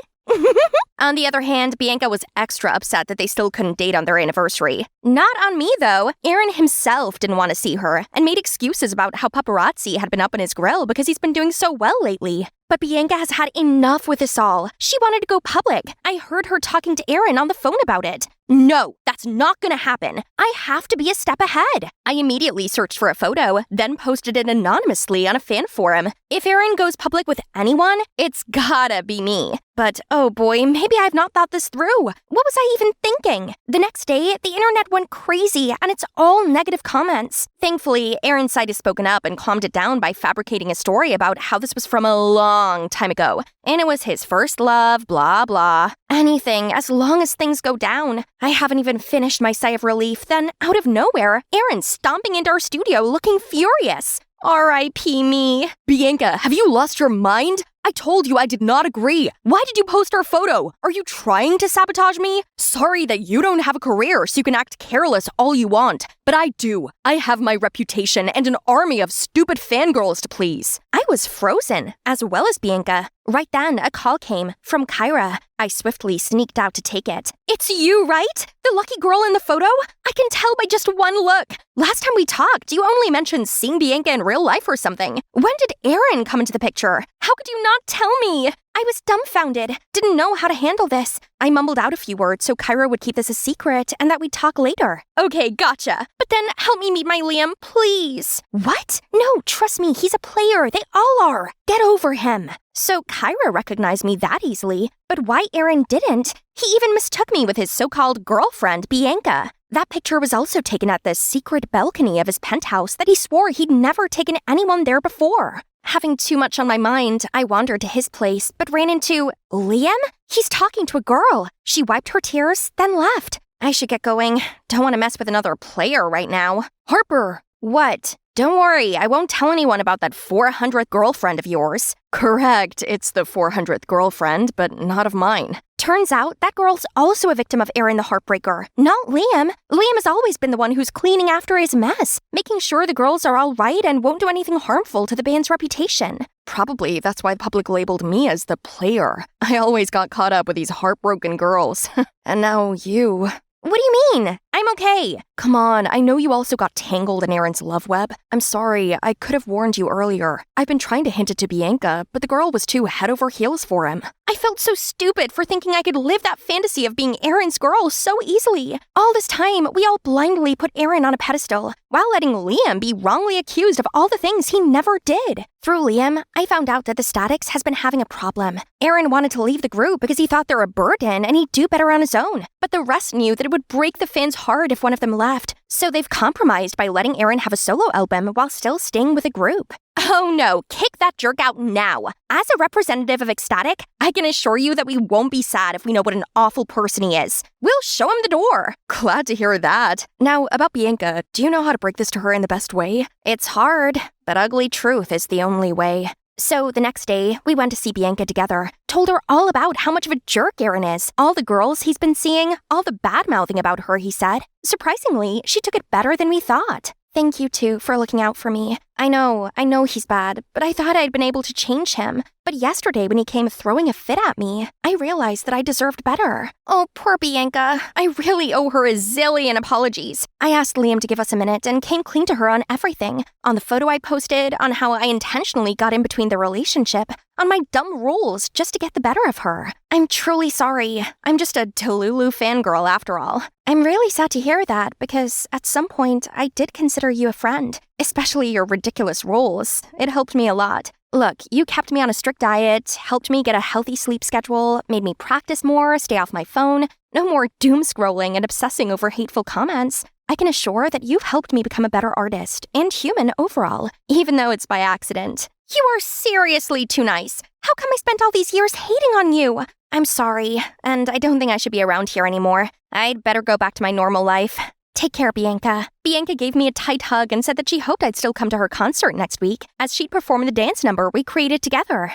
On the other hand, Bianca was extra upset that they still couldn't date on their anniversary. Not on me, though. Erin himself didn't want to see her and made excuses about how paparazzi had been up on his grill because he's been doing so well lately. But Bianca has had enough with this all. She wanted to go public. I heard her talking to Erin on the phone about it. No, that's not gonna happen. I have to be a step ahead. I immediately searched for a photo, then posted it anonymously on a fan forum. If Erin goes public with anyone, it's gotta be me. But oh boy, maybe I've not thought this through. What was I even thinking? The next day, the internet went crazy and it's all negative comments. Thankfully, Erin's side has spoken up and calmed it down by fabricating a story about how this was from a long time ago. And it was his first love, blah blah. Anything, as long as things go down. I haven't even finished my sigh of relief, then out of nowhere, Erin stomping into our studio looking furious. R.I.P. me.
Bianca, have you lost your mind? I told you I did not agree. Why did you post our photo? Are you trying to sabotage me? Sorry that you don't have a career so you can act careless all you want. But I do. I have my reputation and an army of stupid fangirls to please.
I was frozen, as well as Bianca. Right then, a call came from Kyra. I swiftly sneaked out to take it. It's you, right? The lucky girl in the photo? I can tell by just one look. Last time we talked, you only mentioned seeing Bianca in real life or something. When did Erin come into the picture? How could you not tell me? I was dumbfounded. Didn't know how to handle this. I mumbled out a few words so Kyra would keep this a secret and that we'd talk later. Okay, gotcha. But then help me meet my Liam, please. What? No, trust me, he's a player. They all are. Get over him. So Kyra recognized me that easily, but why Aaron didn't? He even mistook me with his so-called girlfriend, Bianca. That picture was also taken at the secret balcony of his penthouse that he swore he'd never taken anyone there before. Having too much on my mind, I wandered to his place, but ran into Liam? He's talking to a girl. She wiped her tears, then left. I should get going. Don't want to mess with another player right now. Harper, what? Don't worry, I won't tell anyone about that 400th girlfriend of yours. Correct, it's the 400th girlfriend, but not of mine. Turns out that girl's also a victim of Aaron the Heartbreaker, not Liam. Liam has always been the one who's cleaning after his mess, making sure the girls are all right and won't do anything harmful to the band's reputation. Probably that's why the public labeled me as the player. I always got caught up with these heartbroken girls. And now you. What do you mean? I'm okay. Come on, I know you also got tangled in Aaron's love web. I'm sorry, I could have warned you earlier. I've been trying to hint it to Bianca, but the girl was too head over heels for him. I felt so stupid for thinking I could live that fantasy of being Aaron's girl so easily. All this time, we all blindly put Aaron on a pedestal, while letting Liam be wrongly accused of all the things he never did. Through Liam, I found out that the Statics has been having a problem. Aaron wanted to leave the group because he thought they're a burden and he'd do better on his own. But the rest knew that it would break the fans' heart if one of them left. So they've compromised by letting Aaron have a solo album while still staying with the group. Oh no, kick that jerk out now. As a representative of Ecstatic, I can assure you that we won't be sad if we know what an awful person he is. We'll show him the door. Glad to hear that. Now, about Bianca, do you know how to break this to her in the best way? It's hard, but ugly truth is the only way. So the next day, we went to see Bianca together, told her all about how much of a jerk Aaron is, all the girls he's been seeing, all the bad-mouthing about her, he said. Surprisingly, she took it better than we thought. Thank you, too, for looking out for me. I know he's bad, but I thought I'd been able to change him. But yesterday when he came throwing a fit at me, I realized that I deserved better. Oh, poor Bianca. I really owe her a zillion apologies. I asked Liam to give us a minute and came clean to her on everything. On the photo I posted, on how I intentionally got in between the relationship, on my dumb rules just to get the better of her. I'm truly sorry. I'm just a Delulu fangirl after all. I'm really sad to hear that because at some point I did consider you a friend, especially your ridiculous rules. It helped me a lot. Look, you kept me on a strict diet, helped me get a healthy sleep schedule, made me practice more, stay off my phone, no more doom scrolling and obsessing over hateful comments. I can assure that you've helped me become a better artist and human overall, even though it's by accident. You are seriously too nice. How come I spent all these years hating on you? I'm sorry, and I don't think I should be around here anymore. I'd better go back to my normal life. Take care, Bianca. Bianca gave me a tight hug and said that she hoped I'd still come to her concert next week, as she'd perform the dance number we created together.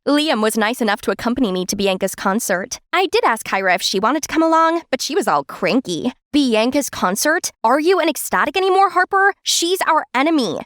Liam was nice enough to accompany me to Bianca's concert. I did ask Kyra if she wanted to come along, but she was all cranky. Bianca's concert? Are you an Ecstatic anymore, Harper? She's our enemy.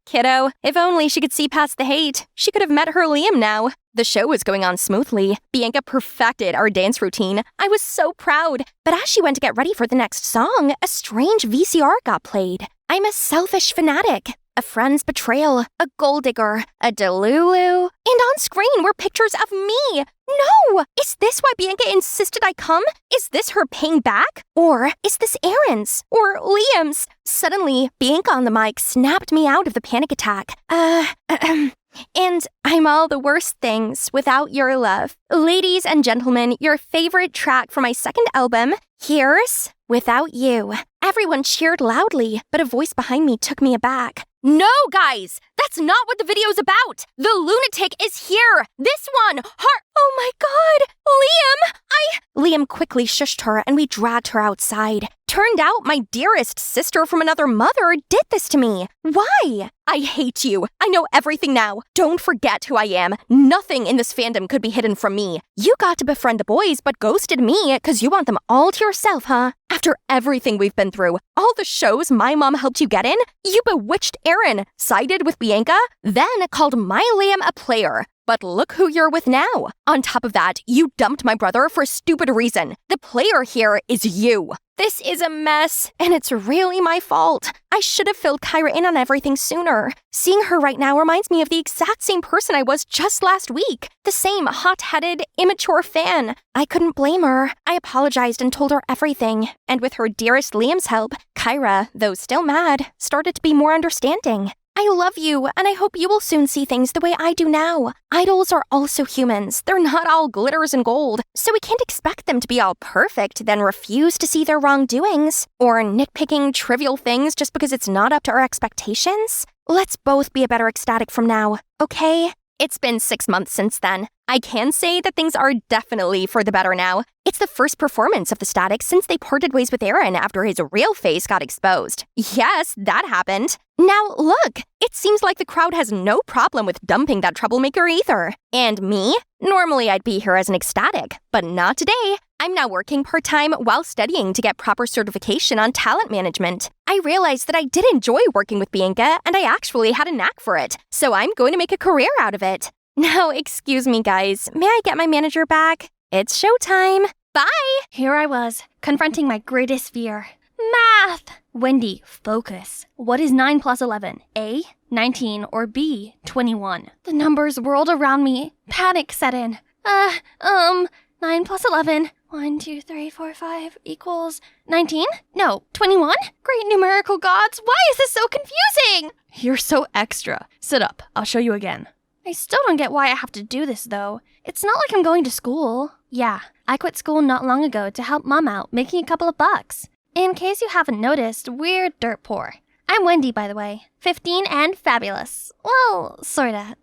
Kiddo, if only she could see past the hate. She could have met her Liam now. The show was going on smoothly. Bianca perfected our dance routine. I was so proud. But as she went to get ready for the next song, a strange VCR got played. I'm a selfish fanatic. A friend's betrayal, a gold digger, a Delulu, and on screen were pictures of me. No! Is this why Bianca insisted I come? Is this her paying back? Or is this Aaron's? Or Liam's? Suddenly, Bianca on the mic snapped me out of the panic attack. And I'm all the worst things without your love. Ladies and gentlemen, your favorite track from my second album, here's Without You. Everyone cheered loudly, but a voice behind me took me aback. No, guys! That's not what the video's about! The lunatic is here! This one! Oh my god! Liam! Liam quickly shushed her and we dragged her outside. Turned out my dearest sister from another mother did this to me. Why? I hate you. I know everything now. Don't forget who I am. Nothing in this fandom could be hidden from me. You got to befriend the boys but ghosted me because you want them all to yourself, huh? After everything we've been through, all the shows my mom helped you get in, you bewitched Aaron, sided with Bianca, then called my Liam a player. But look who you're with now. On top of that, you dumped my brother for a stupid reason. The player here is you. This is a mess, and it's really my fault. I should have filled Kyra in on everything sooner. Seeing her right now reminds me of the exact same person I was just last week. The same hot-headed, immature fan. I couldn't blame her. I apologized and told her everything. And with her dearest Liam's help, Kyra, though still mad, started to be more understanding. I love you, and I hope you will soon see things the way I do now. Idols are also humans. They're not all glitters and gold, so we can't expect them to be all perfect, then refuse to see their wrongdoings, or nitpicking trivial things just because it's not up to our expectations. Let's both be a better ecstatic from now, okay? It's been 6 months since then. I can say that things are definitely for the better now. It's the first performance of the Static since they parted ways with Aaron after his real face got exposed. Yes, that happened. Now look, it seems like the crowd has no problem with dumping that troublemaker either. And me? Normally I'd be here as an ecstatic, but not today. I'm now working part-time while studying to get proper certification on talent management. I realized that I did enjoy working with Bianca, and I actually had a knack for it, so I'm going to make a career out of it. Now, excuse me, guys. May I get my manager back? It's showtime. Bye!
Here I was, confronting my greatest fear. Math!
Wendy, focus. What is 9 plus 11? A, 19, or B, 21?
The numbers whirled around me. Panic set in. 9 plus 11. 1, 2, 3, 4, 5 equals 19? No, 21? Great numerical gods, why is this so confusing?
You're so extra. Sit up. I'll show you again.
I still don't get why I have to do this, though. It's not like I'm going to school. Yeah, I quit school not long ago to help Mom out, making a couple of bucks. In case you haven't noticed, we're dirt poor. I'm Wendy, by the way. 15 and fabulous. Well, sorta.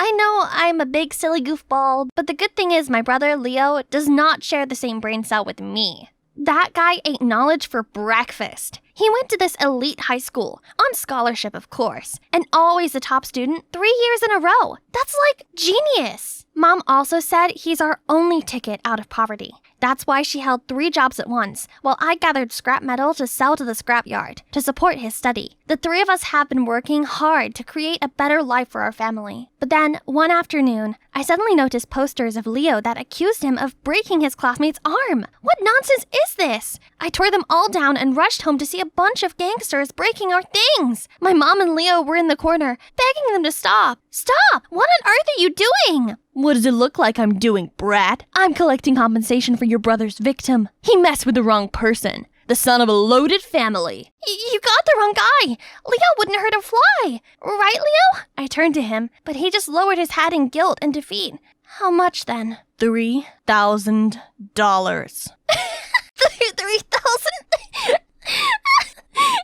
I know I'm a big silly goofball, but the good thing is my brother, Leo, does not share the same brain cell with me. That guy ate knowledge for breakfast. He went to this elite high school, on scholarship of course, and always a top student 3 years in a row. That's like genius. Mom also said he's our only ticket out of poverty. That's why she held 3 jobs at once, while I gathered scrap metal to sell to the scrapyard to support his study. The 3 of us have been working hard to create a better life for our family. But then, one afternoon, I suddenly noticed posters of Leo that accused him of breaking his classmate's arm. What nonsense is this? I tore them all down and rushed home to see a bunch of gangsters breaking our things. My mom and Leo were in the corner, begging them to stop. Stop! What on earth are you doing?
What does it look like I'm doing, brat? I'm collecting compensation for your brother's victim. He messed with the wrong person. The son of a loaded family.
You got the wrong guy. Leo wouldn't hurt a fly. Right, Leo? I turned to him, but he just lowered his head in guilt and defeat. How much then?
$3,000.
3,000?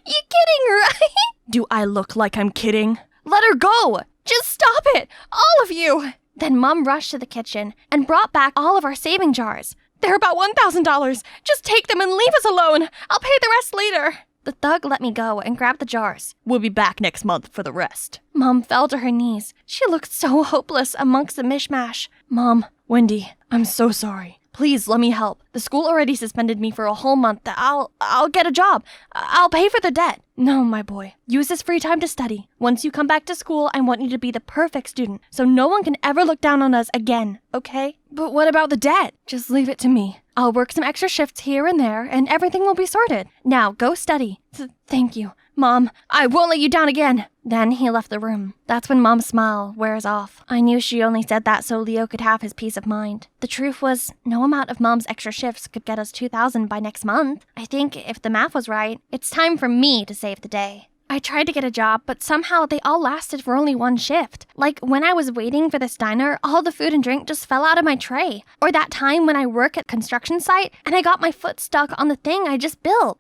You kidding, right?
Do I look like I'm kidding? Let her go!
Just stop it, all of you! Then Mom rushed to the kitchen and brought back all of our saving jars. They're about $1,000. Just take them and leave us alone. I'll pay the rest later. The thug let me go and grabbed the jars.
We'll be back next month for the rest.
Mom fell to her knees. She looked so hopeless amongst the mishmash.
Mom, Wendy, I'm so sorry. Please let me help. The school already suspended me for a whole month. I'll get a job. I'll pay for the debt. No, my boy. Use this free time to study. Once you come back to school, I want you to be the perfect student, so no one can ever look down on us again, okay? But what about the debt? Just leave it to me. I'll work some extra shifts here and there, and everything will be sorted. Now, go study. Thank you. Mom, I won't let you down again. Then he left the room. That's when Mom's smile wears off. I knew she only said that so Leo could have his peace of mind. The truth was, no amount of Mom's extra shifts could get us $2,000 by next month. I think if the math was right, it's time for me to save the day. I tried to get a job, but somehow they all lasted for only one shift. Like when I was waiting for this diner, all the food and drink just fell out of my tray. Or that time when I work at construction site and I got my foot stuck on the thing I just built.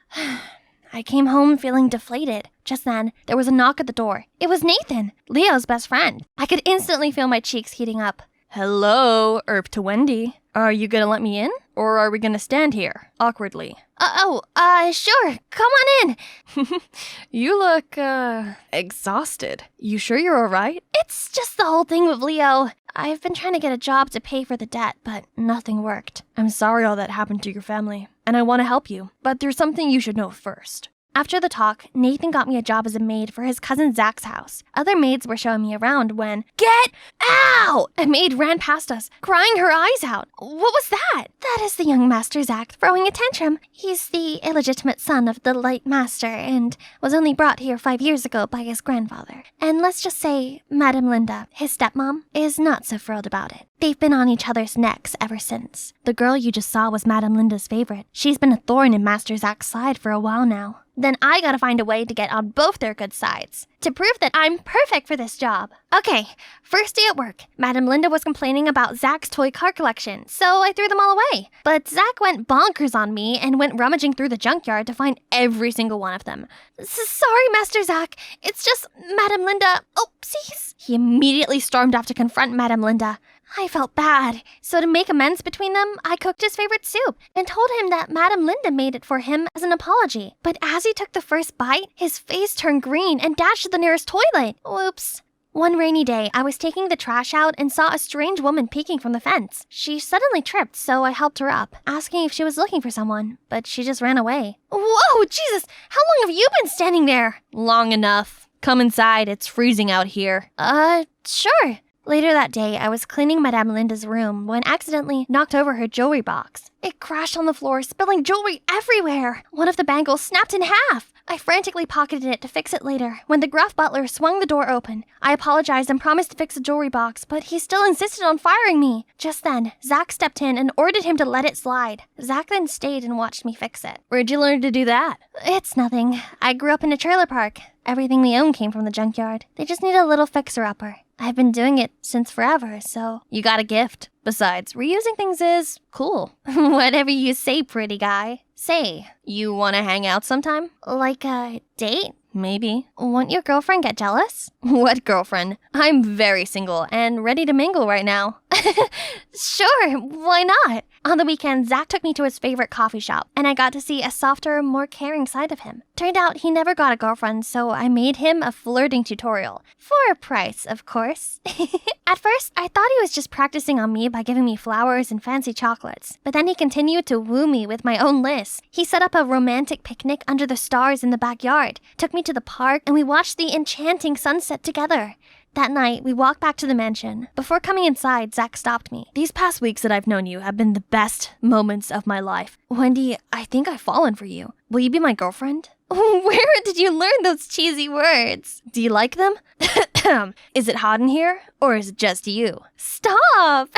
I came home feeling deflated. Just then, there was a knock at the door. It was Nathan, Leo's best friend. I could instantly feel my cheeks heating up. Hello, Erp to Wendy. Are you gonna let me in? Or are we gonna stand here, awkwardly?
Sure. Come on in.
You look, exhausted. You sure you're alright?
It's just the whole thing with Leo. I've been trying to get a job to pay for the debt, but nothing worked.
I'm sorry all that happened to your family, and I want to help you. But there's something you should know first.
After the talk, Nathan got me a job as a maid for his cousin Zach's house. Other maids were showing me around when, get out! A maid ran past us, crying her eyes out. What was that? That is the young Master Zach throwing a tantrum. He's the illegitimate son of the late master and was only brought here 5 years ago by his grandfather. And let's just say, Madame Linda, his stepmom, is not so thrilled about it. They've been on each other's necks ever since. The girl you just saw was Madame Linda's favorite. She's been a thorn in Master Zach's side for a while now. Then I gotta find a way to get on both their good sides, to prove that I'm perfect for this job. Okay, first day at work, Madame Linda was complaining about Zach's toy car collection, so I threw them all away. But Zach went bonkers on me and went rummaging through the junkyard to find every single one of them. Sorry, Master Zach, it's just Madame Linda. Oopsies. He immediately stormed off to confront Madame Linda. I felt bad, so to make amends between them, I cooked his favorite soup and told him that Madame Linda made it for him as an apology. But as he took the first bite, his face turned green and dashed to the nearest toilet. Whoops. One rainy day, I was taking the trash out and saw a strange woman peeking from the fence. She suddenly tripped, so I helped her up, asking if she was looking for someone, but she just ran away. Whoa, Jesus! How long have you been standing there?
Long enough. Come inside, it's freezing out here.
Sure. Later that day, I was cleaning Madame Linda's room when accidentally knocked over her jewelry box. It crashed on the floor, spilling jewelry everywhere. One of the bangles snapped in half. I frantically pocketed it to fix it later when the gruff butler swung the door open. I apologized and promised to fix the jewelry box, but he still insisted on firing me. Just then, Zach stepped in and ordered him to let it slide. Zach then stayed and watched me fix it.
Where'd you learn to do that?
It's nothing. I grew up in a trailer park. Everything we own came from the junkyard. They just need a little fixer-upper. I've been doing it since forever, so...
You got a gift. Besides, reusing things is cool.
Whatever you say, pretty guy. Say,
You want to hang out sometime?
like a date?
Maybe.
Won't your girlfriend get jealous?
What girlfriend? I'm very single and ready to mingle right now.
Sure, why not? On the weekend, Zach took me to his favorite coffee shop, and I got to see a softer, more caring side of him. Turned out he never got a girlfriend, so I made him a flirting tutorial. For a price, of course. At first, I thought he was just practicing on me by giving me flowers and fancy chocolates. But then he continued to woo me with my own list. He set up a romantic picnic under the stars in the backyard, took me to the park, and we watched the enchanting sunset together. That night, we walked back to the mansion. Before coming inside, Zach stopped me.
These past weeks that I've known you have been the best moments of my life. Wendy, I think I've fallen for you. Will you be my girlfriend?
Where did you learn those cheesy words?
Do you like them? Is it hot in here? Or is it just you?
Stop!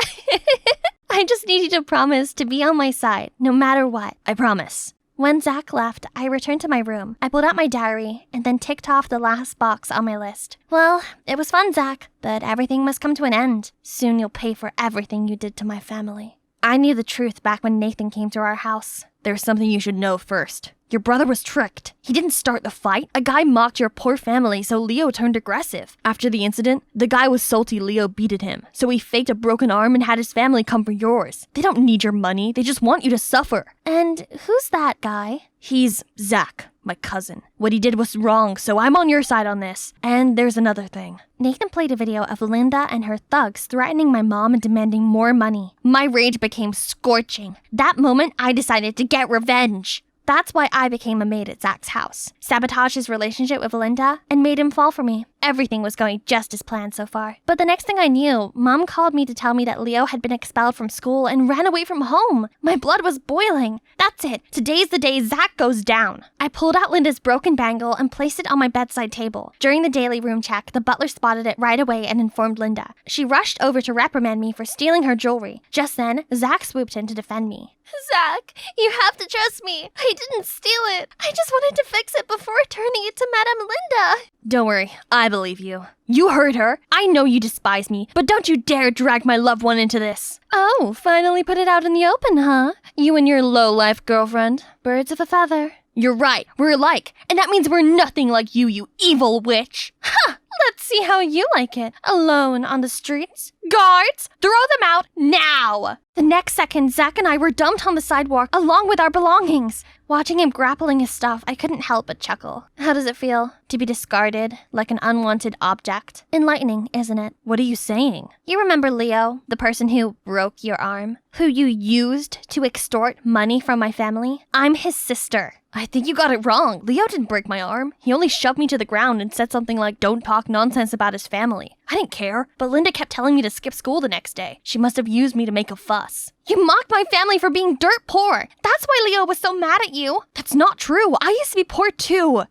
I just need you to promise to be on my side, no matter what.
I promise.
When Zach left, I returned to my room. I pulled out my diary and then ticked off the last box on my list. Well, it was fun, Zach, but everything must come to an end. Soon you'll pay for everything you did to my family. I knew the truth back when Nathan came to our house.
There's something you should know first. Your brother was tricked. He didn't start the fight. A guy mocked your poor family, so Leo turned aggressive. After the incident, the guy was salty Leo beated him, so he faked a broken arm and had his family come for yours. They don't need your money. They just want you to suffer.
And who's that guy?
He's Zach, my cousin. What he did was wrong, so I'm on your side on this. And there's another thing.
Nathan played a video of Linda and her thugs threatening my mom and demanding more money. My rage became scorching. That moment, I decided to get revenge. That's why I became a maid at Zach's house, sabotaged his relationship with Linda, and made him fall for me. Everything was going just as planned so far. But the next thing I knew, Mom called me to tell me that Leo had been expelled from school and ran away from home. My blood was boiling. That's it. Today's the day Zach goes down. I pulled out Linda's broken bangle and placed it on my bedside table. During the daily room check, the butler spotted it right away and informed Linda. She rushed over to reprimand me for stealing her jewelry. Just then, Zach swooped in to defend me. Zach, you have to trust me. I didn't steal it. I just wanted to fix it before turning it to Madame Linda.
Don't worry, I believe you. You heard her. I know you despise me, but don't you dare drag my loved one into this.
Oh, finally put it out in the open, huh? You and your low-life girlfriend. Birds of a feather.
You're right, we're alike, and that means we're nothing like you evil witch.
Ha! Let's see how you like it. Alone on the streets. Guards, throw them out now! The next second, Zach and I were dumped on the sidewalk along with our belongings. Watching him grappling his stuff, I couldn't help but chuckle. How does it feel to be discarded like an unwanted object? Enlightening, isn't it?
What are you saying?
You remember Leo, the person who broke your arm? Who you used to extort money from my family? I'm his sister.
I think you got it wrong. Leo didn't break my arm. He only shoved me to the ground and said something like, don't talk nonsense about his family. I didn't care, but Linda kept telling me to skip school the next day. She must have used me to make a fuss.
You mocked my family for being dirt poor. That's why Leo was so mad at you.
That's not true. I used to be poor too.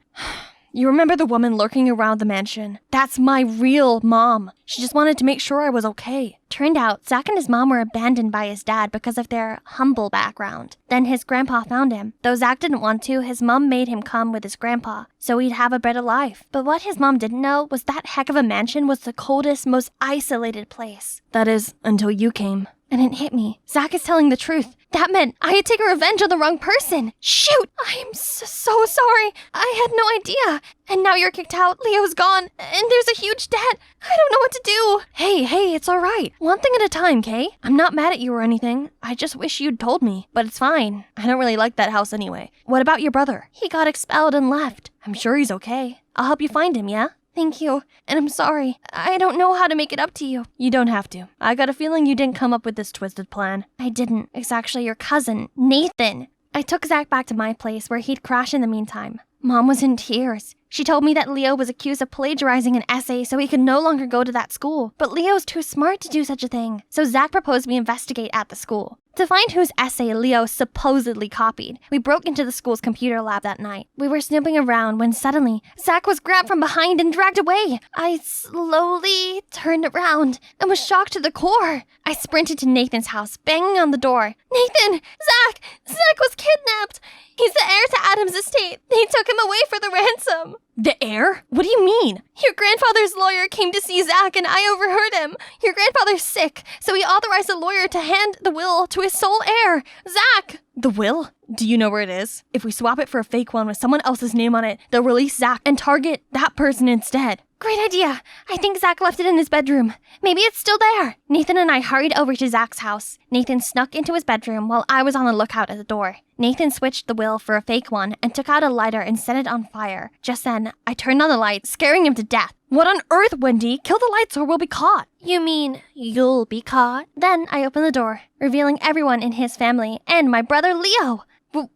You remember the woman lurking around the mansion? That's my real mom. She just wanted to make sure I was okay.
Turned out, Zach and his mom were abandoned by his dad because of their humble background. Then his grandpa found him. Though Zach didn't want to, his mom made him come with his grandpa, so he'd have a better life. But what his mom didn't know was that heck of a mansion was the coldest, most isolated place.
That is, until you came.
And it hit me. Zach is telling the truth. That meant I had taken revenge on the wrong person. Shoot! I am so sorry. I had no idea. And now you're kicked out, Leo's gone, and there's a huge debt. I don't know what to do.
Hey, it's all right. One thing at a time, Kay. I'm not mad at you or anything. I just wish you'd told me. But it's fine. I don't really like that house anyway. What about your brother?
He got expelled and left.
I'm sure he's okay. I'll help you find him, yeah?
Thank you, and I'm sorry. I don't know how to make it up to you.
You don't have to. I got a feeling you didn't come up with this twisted plan.
I didn't. It's actually your cousin, Nathan. I took Zach back to my place where he'd crash in the meantime. Mom was in tears. She told me that Leo was accused of plagiarizing an essay so he could no longer go to that school. But Leo's too smart to do such a thing. So Zach proposed we investigate at the school. To find whose essay Leo supposedly copied, we broke into the school's computer lab that night. We were snooping around when suddenly, Zach was grabbed from behind and dragged away. I slowly turned around and was shocked to the core. I sprinted to Nathan's house, banging on the door. Nathan! Zach! Zach was kidnapped! He's the heir to Adam's estate. They took him away for the ransom.
The heir? What do you mean?
Your grandfather's lawyer came to see Zach and I overheard him. Your grandfather's sick, so he authorized a lawyer to hand the will to his sole heir, Zach.
The will? Do you know where it is? If we swap it for a fake one with someone else's name on it, they'll release Zach and target that person instead.
Great idea. I think Zach left it in his bedroom. Maybe it's still there. Nathan and I hurried over to Zach's house. Nathan snuck into his bedroom while I was on the lookout at the door. Nathan switched the will for a fake one and took out a lighter and set it on fire. Just then, I turned on the light, scaring him to death.
What on earth, Wendy? Kill the lights or we'll be caught.
You mean you'll be caught? Then I opened the door, revealing everyone in his family and my brother Leo.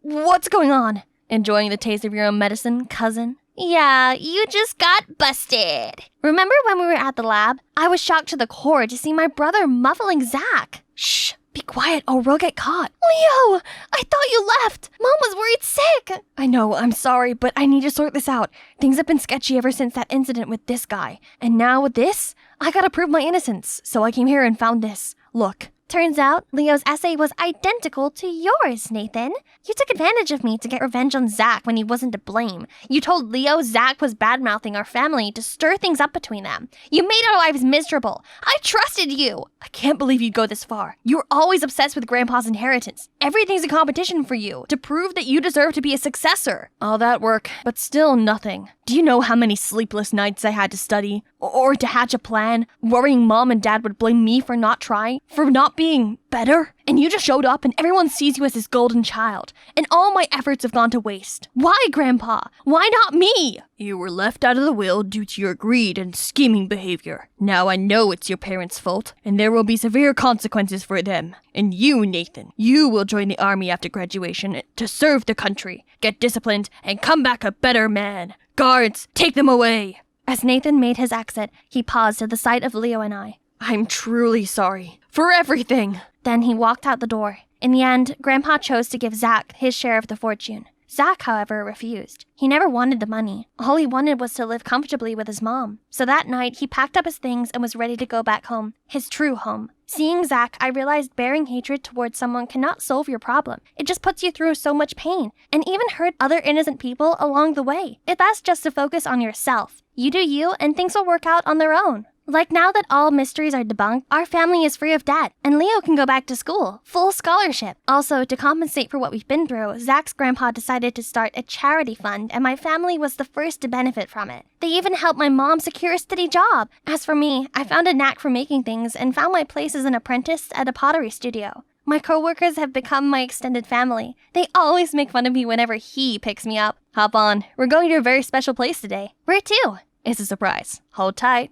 What's going on? Enjoying the taste of your own medicine, cousin?
Yeah, you just got busted. Remember when we were at the lab? I was shocked to the core to see my brother muffling Zach.
Shh, be quiet or we'll get caught.
Leo, I thought you left. Mom was worried sick.
I know, I'm sorry, but I need to sort this out. Things have been sketchy ever since that incident with this guy. And now with this, I gotta prove my innocence. So I came here and found this. Look.
Turns out, Leo's essay was identical to yours, Nathan. You took advantage of me to get revenge on Zach when he wasn't to blame. You told Leo Zach was bad-mouthing our family to stir things up between them. You made our lives miserable. I trusted you.
I can't believe you'd go this far. You're always obsessed with Grandpa's inheritance. Everything's a competition for you, to prove that you deserve to be a successor. All that work, but still nothing. Do you know how many sleepless nights I had to study? Or to hatch a plan, worrying Mom and Dad would blame me for not trying, for not being better? And you just showed up and everyone sees you as this golden child. And all my efforts have gone to waste. Why, Grandpa? Why not me? You were left out of the will due to your greed and scheming behavior. Now I know it's your parents' fault, and there will be severe consequences for them. And you, Nathan, you will join the army after graduation to serve the country, get disciplined, and come back a better man. Guards, take them away.
As Nathan made his exit, he paused at the sight of Leo and I.
I'm truly sorry. For everything.
Then he walked out the door. In the end, Grandpa chose to give Zach his share of the fortune. Zach, however, refused. He never wanted the money. All he wanted was to live comfortably with his mom. So that night, he packed up his things and was ready to go back home. His true home. Seeing Zach, I realized bearing hatred towards someone cannot solve your problem. It just puts you through so much pain, and even hurt other innocent people along the way. It's best just to focus on yourself. You do you, and things will work out on their own. Like now that all mysteries are debunked, our family is free of debt, and Leo can go back to school, full scholarship. Also, to compensate for what we've been through, Zach's grandpa decided to start a charity fund, and my family was the first to benefit from it. They even helped my mom secure a steady job. As for me, I found a knack for making things and found my place as an apprentice at a pottery studio. My coworkers have become my extended family. They always make fun of me whenever he picks me up.
Hop on. We're going to a very special place today.
Where to?
It's a surprise. Hold tight.